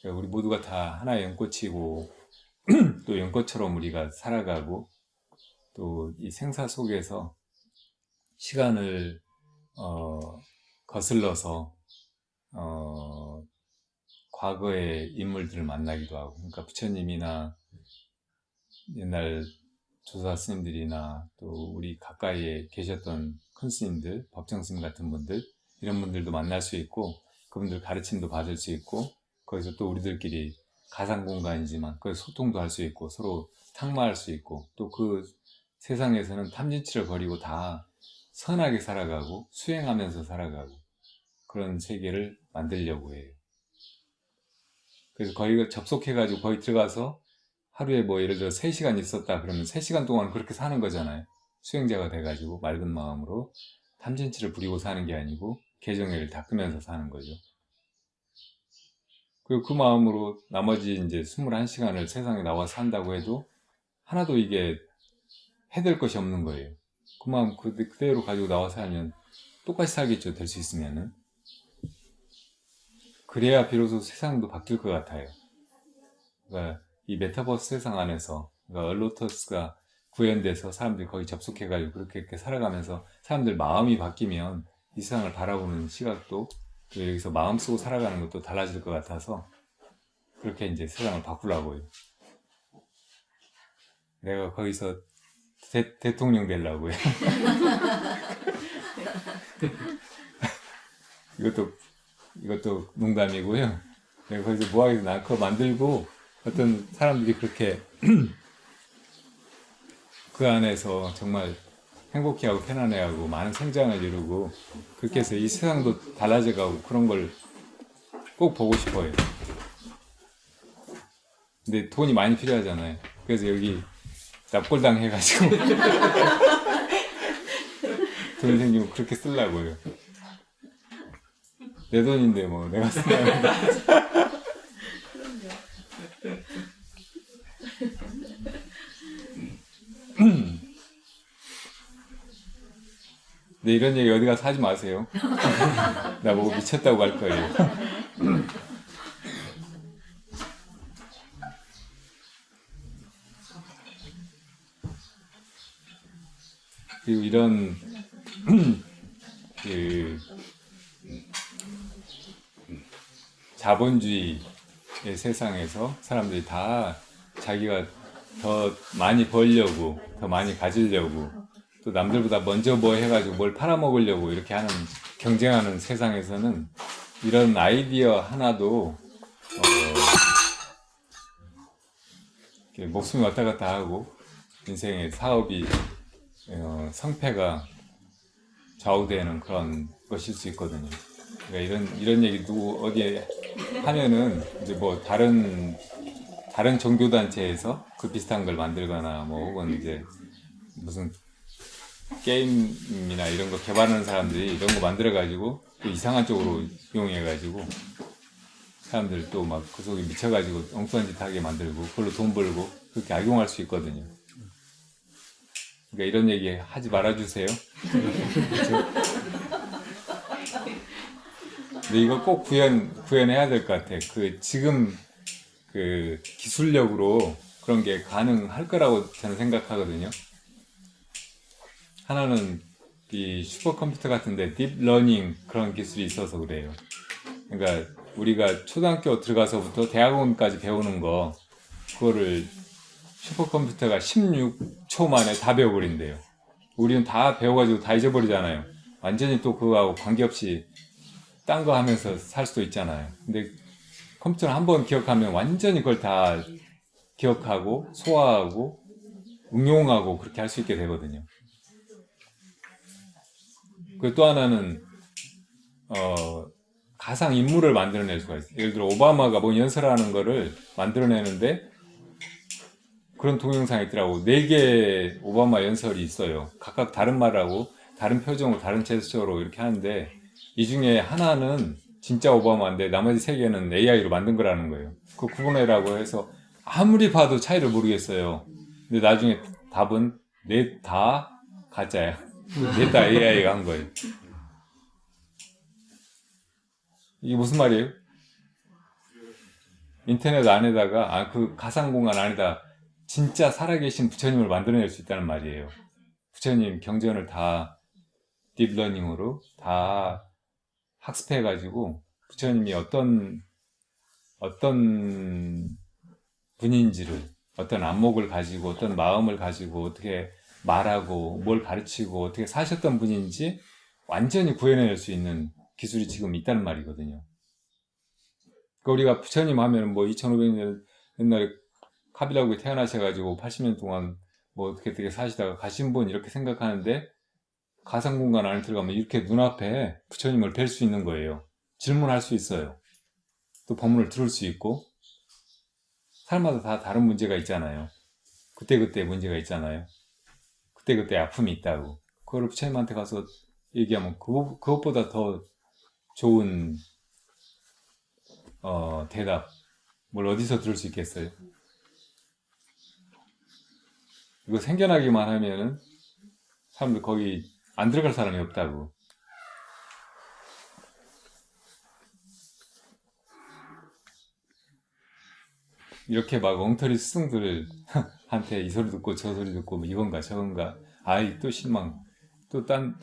Speaker 1: 우리 모두가 다 하나의 연꽃이고 또 연꽃처럼 우리가 살아가고 또 이 생사 속에서 시간을 거슬러서 과거의 인물들을 만나기도 하고 그러니까 부처님이나 옛날 조사 스님들이나 또 우리 가까이에 계셨던 큰 스님들, 법정 스님 같은 분들 이런 분들도 만날 수 있고 그분들 가르침도 받을 수 있고 거기서 또 우리들끼리 가상 공간이지만 거기서 소통도 할 수 있고 서로 탁마할 수 있고 또 그 세상에서는 탐진치를 버리고 다 선하게 살아가고 수행하면서 살아가고 그런 세계를 만들려고 해요. 그래서 거기 접속해가지고 거기 들어가서 하루에 뭐 예를 들어 3시간 있었다 그러면 3시간 동안 그렇게 사는 거잖아요. 수행자가 돼가지고 맑은 마음으로 탐진치를 부리고 사는 게 아니고 개정회를 닦으면서 사는 거죠. 그리고 그 마음으로 나머지 이제 21시간을 세상에 나와 산다고 해도 하나도 이게 해될 것이 없는 거예요. 그 마음 그대로 가지고 나와 살면 똑같이 살겠죠. 될 수 있으면은. 그래야 비로소 세상도 바뀔 것 같아요. 그러니까 이 메타버스 세상 안에서 그러니까 얼로터스가 구현돼서 사람들이 거기 접속해가지고 그렇게 이렇게 살아가면서 사람들 마음이 바뀌면 이 세상을 바라보는 시각도 또 여기서 마음 쓰고 살아가는 것도 달라질 것 같아서 그렇게 이제 세상을 바꾸려고요. 내가 거기서 대통령 되려고요. 이것도 농담이고요. 내가 거기서 뭐하겠어. 난 그거 만들고 어떤 사람들이 그렇게 그 안에서 정말 행복해하고 편안해하고 많은 성장을 이루고 그렇게 해서 이 세상도 달라져가고 그런 걸 꼭 보고 싶어요. 근데 돈이 많이 필요하잖아요. 그래서 여기 납골당 해가지고 돈 생기면 그렇게 쓰려고요. 내 돈인데 뭐 내가 쓴다는 거. 근데 이런 얘기 어디 가서 하지 마세요. 나보고 미쳤다고 할 거예요. 그리고 이런 그 자본주의의 세상에서 사람들이 다 자기가 더 많이 벌려고, 더 많이 가지려고, 또 남들보다 먼저 뭐 해가지고 뭘 팔아먹으려고 이렇게 하는, 경쟁하는 세상에서는 이런 아이디어 하나도 이렇게 목숨이 왔다 갔다 하고 인생의 사업이 성패가 좌우되는 그런 것일 수 있거든요. 그러니까 이런 얘기 누구 어디에 하면은 이제 뭐 다른 종교단체에서 그 비슷한 걸 만들거나 뭐 혹은 이제 무슨 게임이나 이런 거 개발하는 사람들이 이런 거 만들어가지고 또 이상한 쪽으로 이용해가지고 사람들 또 막 그 속에 미쳐가지고 엉뚱한 짓 하게 만들고 그걸로 돈 벌고 그렇게 악용할 수 있거든요. 그러니까 이런 얘기 하지 말아주세요. 근데 이거 꼭 구현해야 될 것 같아. 지금 그 기술력으로 그런 게 가능할 거라고 저는 생각하거든요. 하나는 이 슈퍼컴퓨터 같은데 딥러닝 그런 기술이 있어서 그래요. 그러니까 우리가 초등학교 들어가서부터 대학원까지 배우는 거 그거를 슈퍼컴퓨터가 16초 만에 다 배워버린대요. 우리는 다 배워가지고 다 잊어버리잖아요. 완전히 또 그거하고 관계없이 딴 거 하면서 살 수도 있잖아요. 근데 컴퓨터는 한번 기억하면 완전히 그걸 다 기억하고 소화하고 응용하고 그렇게 할 수 있게 되거든요. 그리고 또 하나는 가상 인물을 만들어낼 수가 있어요. 예를 들어 오바마가 뭐 연설하는 거를 만들어내는데 그런 동영상이 있더라고. 4개의 오바마 연설이 있어요. 각각 다른 말하고 다른 표정으로 다른 제스처로 이렇게 하는데 이 중에 하나는 진짜 오바마인데 나머지 3개는 AI로 만든 거라는 거예요. 그 구분해라고 해서 아무리 봐도 차이를 모르겠어요. 근데 나중에 답은 넷 다 가짜야. 넷 다 AI가 한 거예요. 이게 무슨 말이에요? 인터넷 안에다가 그 가상 공간 안에다 진짜 살아계신 부처님을 만들어낼 수 있다는 말이에요. 부처님 경전을 다 딥러닝으로 다 학습해가지고 부처님이 어떤 분인지를, 어떤 안목을 가지고 어떤 마음을 가지고 어떻게 말하고 뭘 가르치고 어떻게 사셨던 분인지 완전히 구현해낼 수 있는 기술이 지금 있다는 말이거든요. 그러니까 우리가 부처님 하면 뭐 2500년 옛날에 카빌라국에 태어나셔가지고 80년 동안 뭐 어떻게 사시다가 가신 분 이렇게 생각하는데 가상공간 안에 들어가면 이렇게 눈앞에 부처님을 뵐 수 있는 거예요. 질문할 수 있어요. 또 법문을 들을 수 있고 사람마다 다 다른 문제가 있잖아요. 그때그때 문제가 있잖아요. 그때그때 아픔이 있다고. 그걸 부처님한테 가서 얘기하면 그것보다 더 좋은 대답 뭘 어디서 들을 수 있겠어요? 이거 생겨나기만 하면은 사람들 거기 안 들어갈 사람이 없다고. 이렇게 막 엉터리 스승들한테 이 소리 듣고 저 소리 듣고 뭐 이건가 저건가 아이 또 실망 또 딴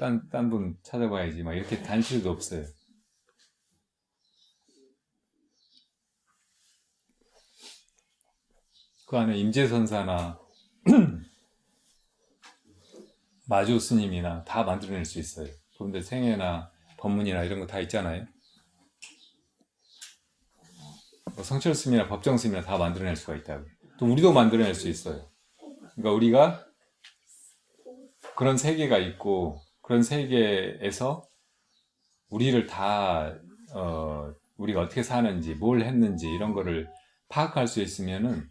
Speaker 1: 분 찾아봐야지 막 이렇게 다닐 수도 없어요. 그 안에 임재선사나 마조 스님이나 다 만들어낼 수 있어요. 그런데 생애나 법문이나 이런 거 다 있잖아요. 성철 스님이나 법정 스님이나 다 만들어낼 수가 있다고. 또 우리도 만들어낼 수 있어요. 그러니까 우리가 그런 세계가 있고 그런 세계에서 우리를 다 우리가 어떻게 사는지 뭘 했는지 이런 거를 파악할 수 있으면은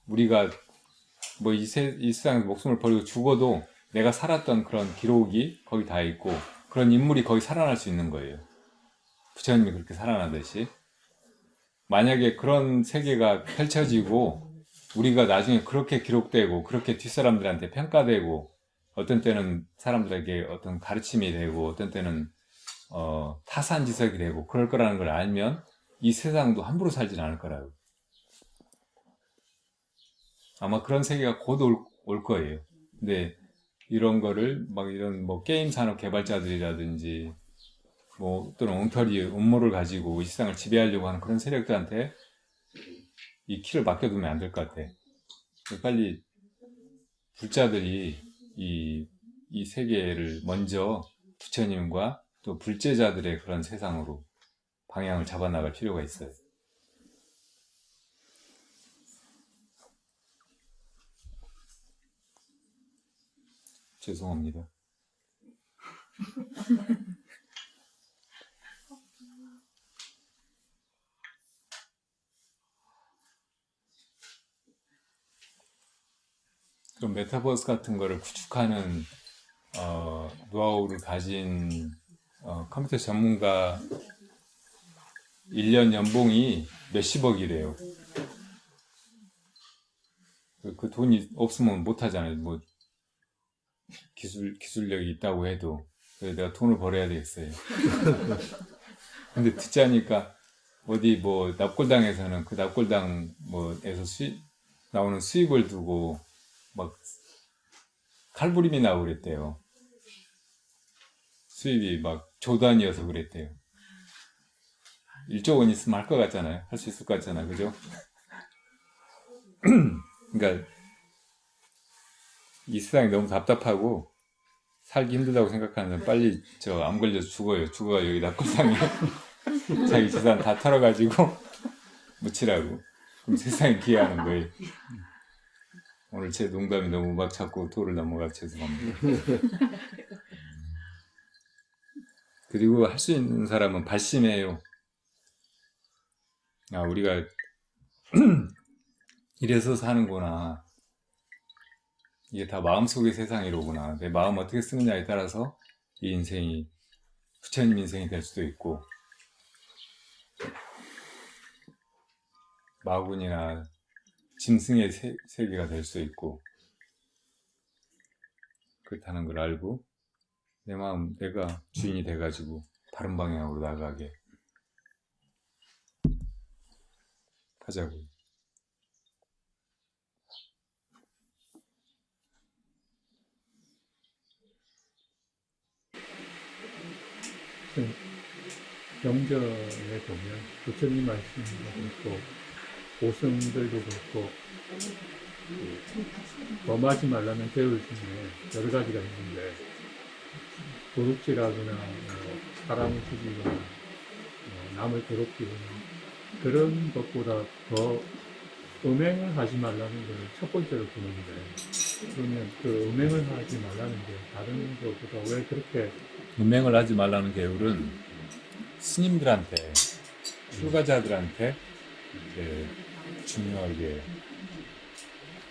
Speaker 1: 우리가 뭐 이 세상에서 목숨을 버리고 죽어도 내가 살았던 그런 기록이 거기 다 있고 그런 인물이 거기 살아날 수 있는 거예요. 부처님이 그렇게 살아나듯이. 만약에 그런 세계가 펼쳐지고 우리가 나중에 그렇게 기록되고 그렇게 뒷사람들한테 평가되고 어떤 때는 사람들에게 어떤 가르침이 되고 어떤 때는 타산지석이 되고 그럴 거라는 걸 알면 이 세상도 함부로 살진 않을 거라고. 아마 그런 세계가 곧 올 거예요. 근데 이런 거를 막 이런 뭐 게임 산업 개발자들이라든지 뭐 또는 엉터리 음모를 가지고 이 세상을 지배하려고 하는 그런 세력들한테 이 키를 맡겨두면 안 될 것 같아. 빨리 불자들이 이 세계를 먼저 부처님과 또 불제자들의 그런 세상으로 방향을 잡아나갈 필요가 있어요. 죄송합니다. 그럼 메타버스 같은 거를 구축하는 노하우를 가진 컴퓨터 전문가 1년 연봉이 몇십억이래요. 그 돈이 없으면 못 하잖아요. 뭐 기술력이 있다고 해도. 그래서 내가 돈을 벌어야 되겠어요. 근데 듣자니까 어디 뭐 납골당에서는 그 납골당 뭐에서 나오는 수익을 두고 막 칼부림이 나오고 그랬대요. 수입이 막 조단위여서 그랬대요. 1조 원 있으면 할 것 같잖아요. 할 수 있을 것 같잖아요. 그죠? 그러니까 이 세상이 너무 답답하고 살기 힘들다고 생각하면 빨리 암 걸려서 죽어요. 죽어가 여기 납골당에 자기 재산 다 털어가지고 묻히라고. 그럼 세상이 기회하는 거예요. 오늘 제 농담이 너무 막 자꾸 도를 넘어가 죄송합니다. 그리고 할 수 있는 사람은 발심해요. 아, 우리가 이래서 사는구나. 이게 다 마음속의 세상이로구나. 내 마음 어떻게 쓰느냐에 따라서 이 인생이 부처님 인생이 될 수도 있고 마군이나 짐승의 세계가 될 수 있고 그렇다는 걸 알고 내 마음 내가 주인이 돼가지고 다른 방향으로 나가게 하자고요.
Speaker 6: 명절에 보면 부처님 말씀도 그렇고 오승들도 그렇고 범하지 말라는 계율 중에 여러 가지가 있는데 도둑질하거나 사람을 죽이거나 남을 괴롭히거나 그런 것보다 더 음행을 하지 말라는 걸 첫 번째로 보는데 그러면 그 음행을 하지 말라는 게 다른 것보다 왜 그렇게
Speaker 1: 음행을 하지 말라는 계율은 스님들한테 출가자들한테 중요하게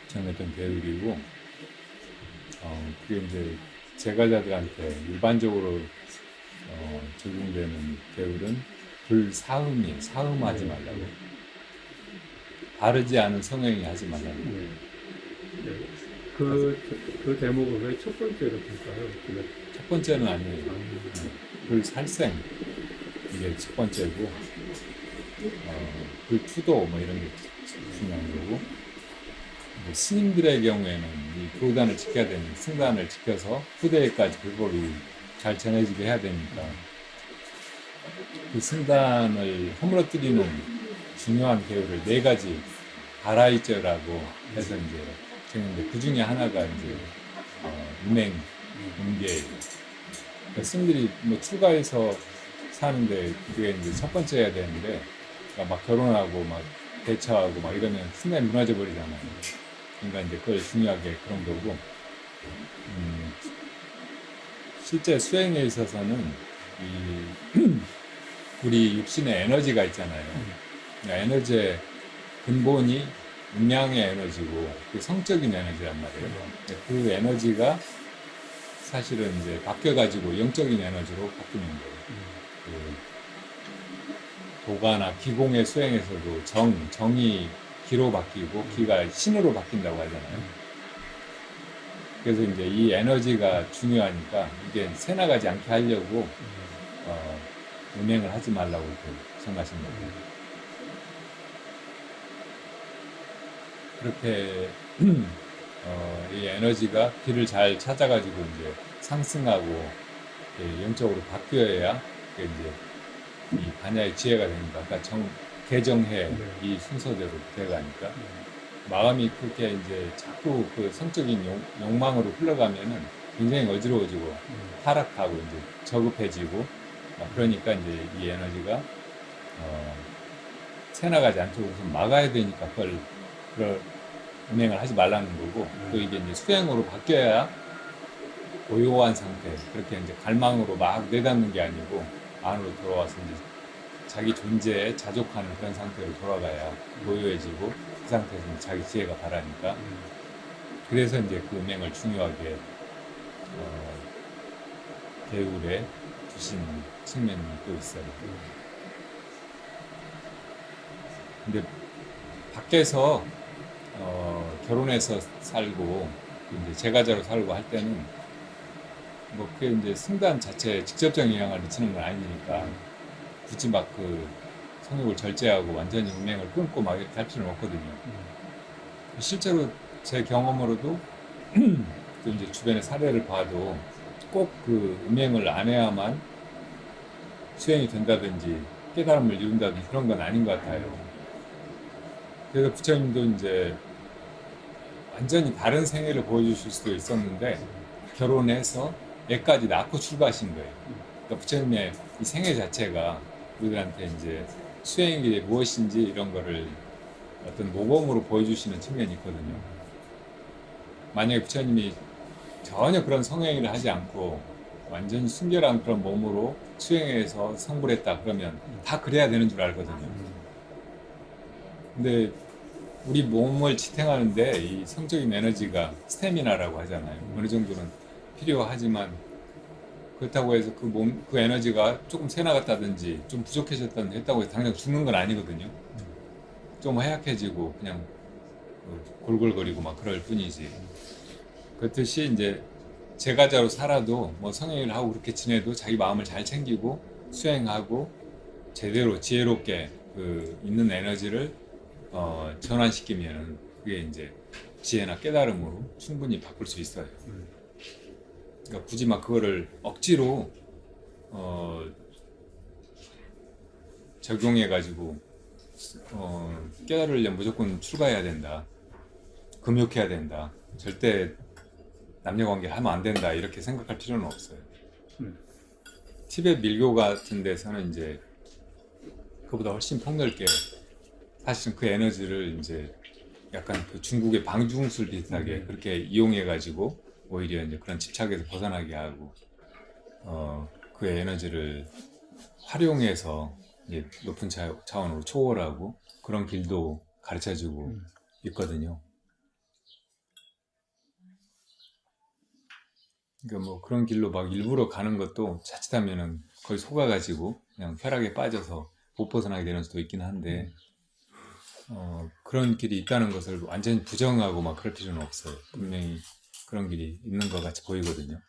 Speaker 1: 정했던 계율이고 그게 이제 제가자들한테 일반적으로 적용되는 계율은 불사음이에요. 사음하지 말라고. 바르지 않은 성행위 하지 말라고.
Speaker 6: 그 대목을 왜 첫 번째로 볼까요?
Speaker 1: 첫 번째는 아니에요. 불살생 이게 첫 번째고 불투도 뭐 이런 게 중요한 거고 스님들의 경우에는 이 교단을 지켜야 되는 승단을 지켜서 후대에까지 불법이 잘 전해지게 해야 되니까 그 승단을 허물어뜨리는 중요한 계율을 4가지 바라이저라고 해서 이제 정했는데 그 중에 하나가 이제 음행, 음계예요. 그러니까 스님들이 뭐 출가해서 사는데 그게 이제 첫 번째 해야 되는데 그러니까 막 결혼하고 막 대처하고 막 이러면 순간에 무너져 버리잖아요. 그러니까 이제 그걸 중요하게 그런 거고 실제 수행에 있어서는 우리 육신에 에너지가 있잖아요. 그러니까 에너지의 근본이 음양의 에너지고 그 성적인 에너지란 말이에요. 그 에너지가 사실은 이제 바뀌어가지고 영적인 에너지로 바뀌는 거예요. 그 도가나 기공의 수행에서도 정이 기로 바뀌고 기가 신으로 바뀐다고 하잖아요. 그래서 이제 이 에너지가 중요하니까 이게 새 나가지 않게 하려고 음행을 하지 말라고 이렇게 생각하신 거예요. 그렇게 이 에너지가 길을 잘 찾아가지고 이제 상승하고 영적으로 바뀌어야 이게 이제 이 반야의 지혜가 됩니다. 그러니까 개정해 이 순서대로 돼가니까 마음이 그렇게 이제 자꾸 그 성적인 욕망으로 흘러가면은 굉장히 어지러워지고 타락하고 이제 저급해지고 그러니까 이제 이 에너지가 새나가지 않도록 우선 막아야 되니까 그걸 운행을 하지 말라는 거고 또 이게 이제 수행으로 바뀌어야 고요한 상태 그렇게 이제 갈망으로 막 내닫는 게 아니고 안으로 돌아와서 이제 자기 존재에 자족하는 그런 상태로 돌아가야 고요해지고 그 상태에서 이제 자기 지혜가 바라니까 그래서 이제 그 음행을 중요하게 배울에 두신 측면이 또 있어요. 근데 밖에서 결혼해서 살고 이제 제가자로 살고 할 때는 뭐 그게 이제 승단 자체에 직접적인 영향을 미치는 건 아니니까 굳이 막 그 성욕을 절제하고 완전히 음행을 끊고 막 이렇게 할 필요는 없거든요. 실제로 제 경험으로도 또 이제 주변의 사례를 봐도 꼭 그 음행을 안 해야만 수행이 된다든지 깨달음을 이룬다든지 그런 건 아닌 것 같아요. 그래서 부처님도 이제 완전히 다른 생애를 보여주실 수도 있었는데 결혼해서 애까지 낳고 출가하신 거예요. 그러니까 부처님의 이 생애 자체가 우리들한테 이제 수행의 길이 무엇인지 이런 거를 어떤 모범으로 보여주시는 측면이 있거든요. 만약에 부처님이 전혀 그런 성행위를 하지 않고 완전히 순결한 그런 몸으로 수행해서 성불했다 그러면 다 그래야 되는 줄 알거든요. 근데 우리 몸을 지탱하는데 이 성적인 에너지가 스태미나라고 하잖아요. 어느 정도는 필요하지만 그렇다고 해서 그 에너지가 조금 새 나갔다든지 좀 부족해졌다든지 했다고 해서 당장 죽는 건 아니거든요. 좀 허약해지고 그냥 골골거리고 막 그럴 뿐이지. 그렇듯이 이제 제가자로 살아도 뭐 성행위를 하고 그렇게 지내도 자기 마음을 잘 챙기고 수행하고 제대로 지혜롭게 그 있는 에너지를 전환시키면 그게 이제 지혜나 깨달음으로 충분히 바꿀 수 있어요. 그러니까 굳이 막 그거를 억지로 적용해가지고 깨달으려면 무조건 출가해야 된다, 금욕해야 된다, 절대 남녀관계를 하면 안 된다 이렇게 생각할 필요는 없어요. 티베트 밀교 같은 데서는 이제 그보다 훨씬 폭넓게 사실은 그 에너지를 이제 약간 그 중국의 방중술 비슷하게 그렇게 이용해가지고 오히려 이제 그런 집착에서 벗어나게 하고 그 에너지를 활용해서 이제 높은 차원으로 초월하고 그런 길도 가르쳐주고 있거든요. 그러니까 뭐 그런 길로 막 일부러 가는 것도 자칫하면은 거의 속아가지고 그냥 쾌락에 빠져서 못 벗어나게 되는 수도 있긴 한데 그런 길이 있다는 것을 완전히 부정하고 막 그럴 필요는 없어요. 분명히 그런 길이 있는 것 같이 보이거든요.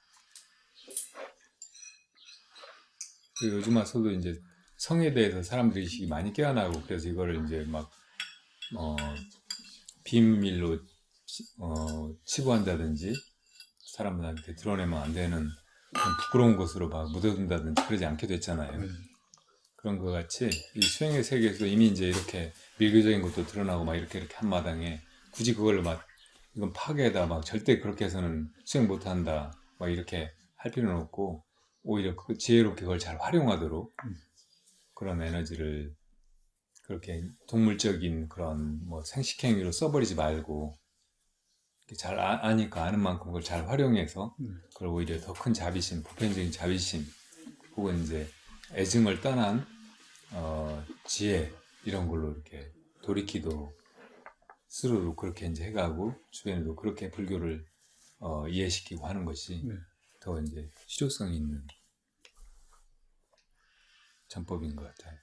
Speaker 1: 그리고 요즘 와서도 이제 성에 대해서 사람들이 의식이 많이 깨어나고 그래서 이거를 이제 막 비밀로 치부한다든지 사람들한테 드러내면 안 되는 그런 부끄러운 것으로 막 묻어둔다든지 그러지 않게 됐잖아요. 그런 것 같이 이 수행의 세계에서도 이미 이제 이렇게 밀교적인 것도 드러나고 막 이렇게 한 마당에 굳이 그걸 막 이건 파괴다 막 절대 그렇게 해서는 수행 못한다 막 이렇게 할 필요는 없고 오히려 그 지혜롭게 그걸 잘 활용하도록 그런 에너지를 그렇게 동물적인 그런 뭐 생식행위로 써버리지 말고 잘 아니까 아는 만큼 그걸 잘 활용해서 그걸 오히려 더 큰 자비심, 보편적인 자비심 혹은 이제 애증을 떠난 지혜 이런 걸로 이렇게 돌이키도록 스스로도 그렇게 이제 해가고 주변에도 그렇게 불교를 이해시키고 하는 것이
Speaker 6: 네.
Speaker 1: 더 이제 실효성 있는 전법인 것 같아요.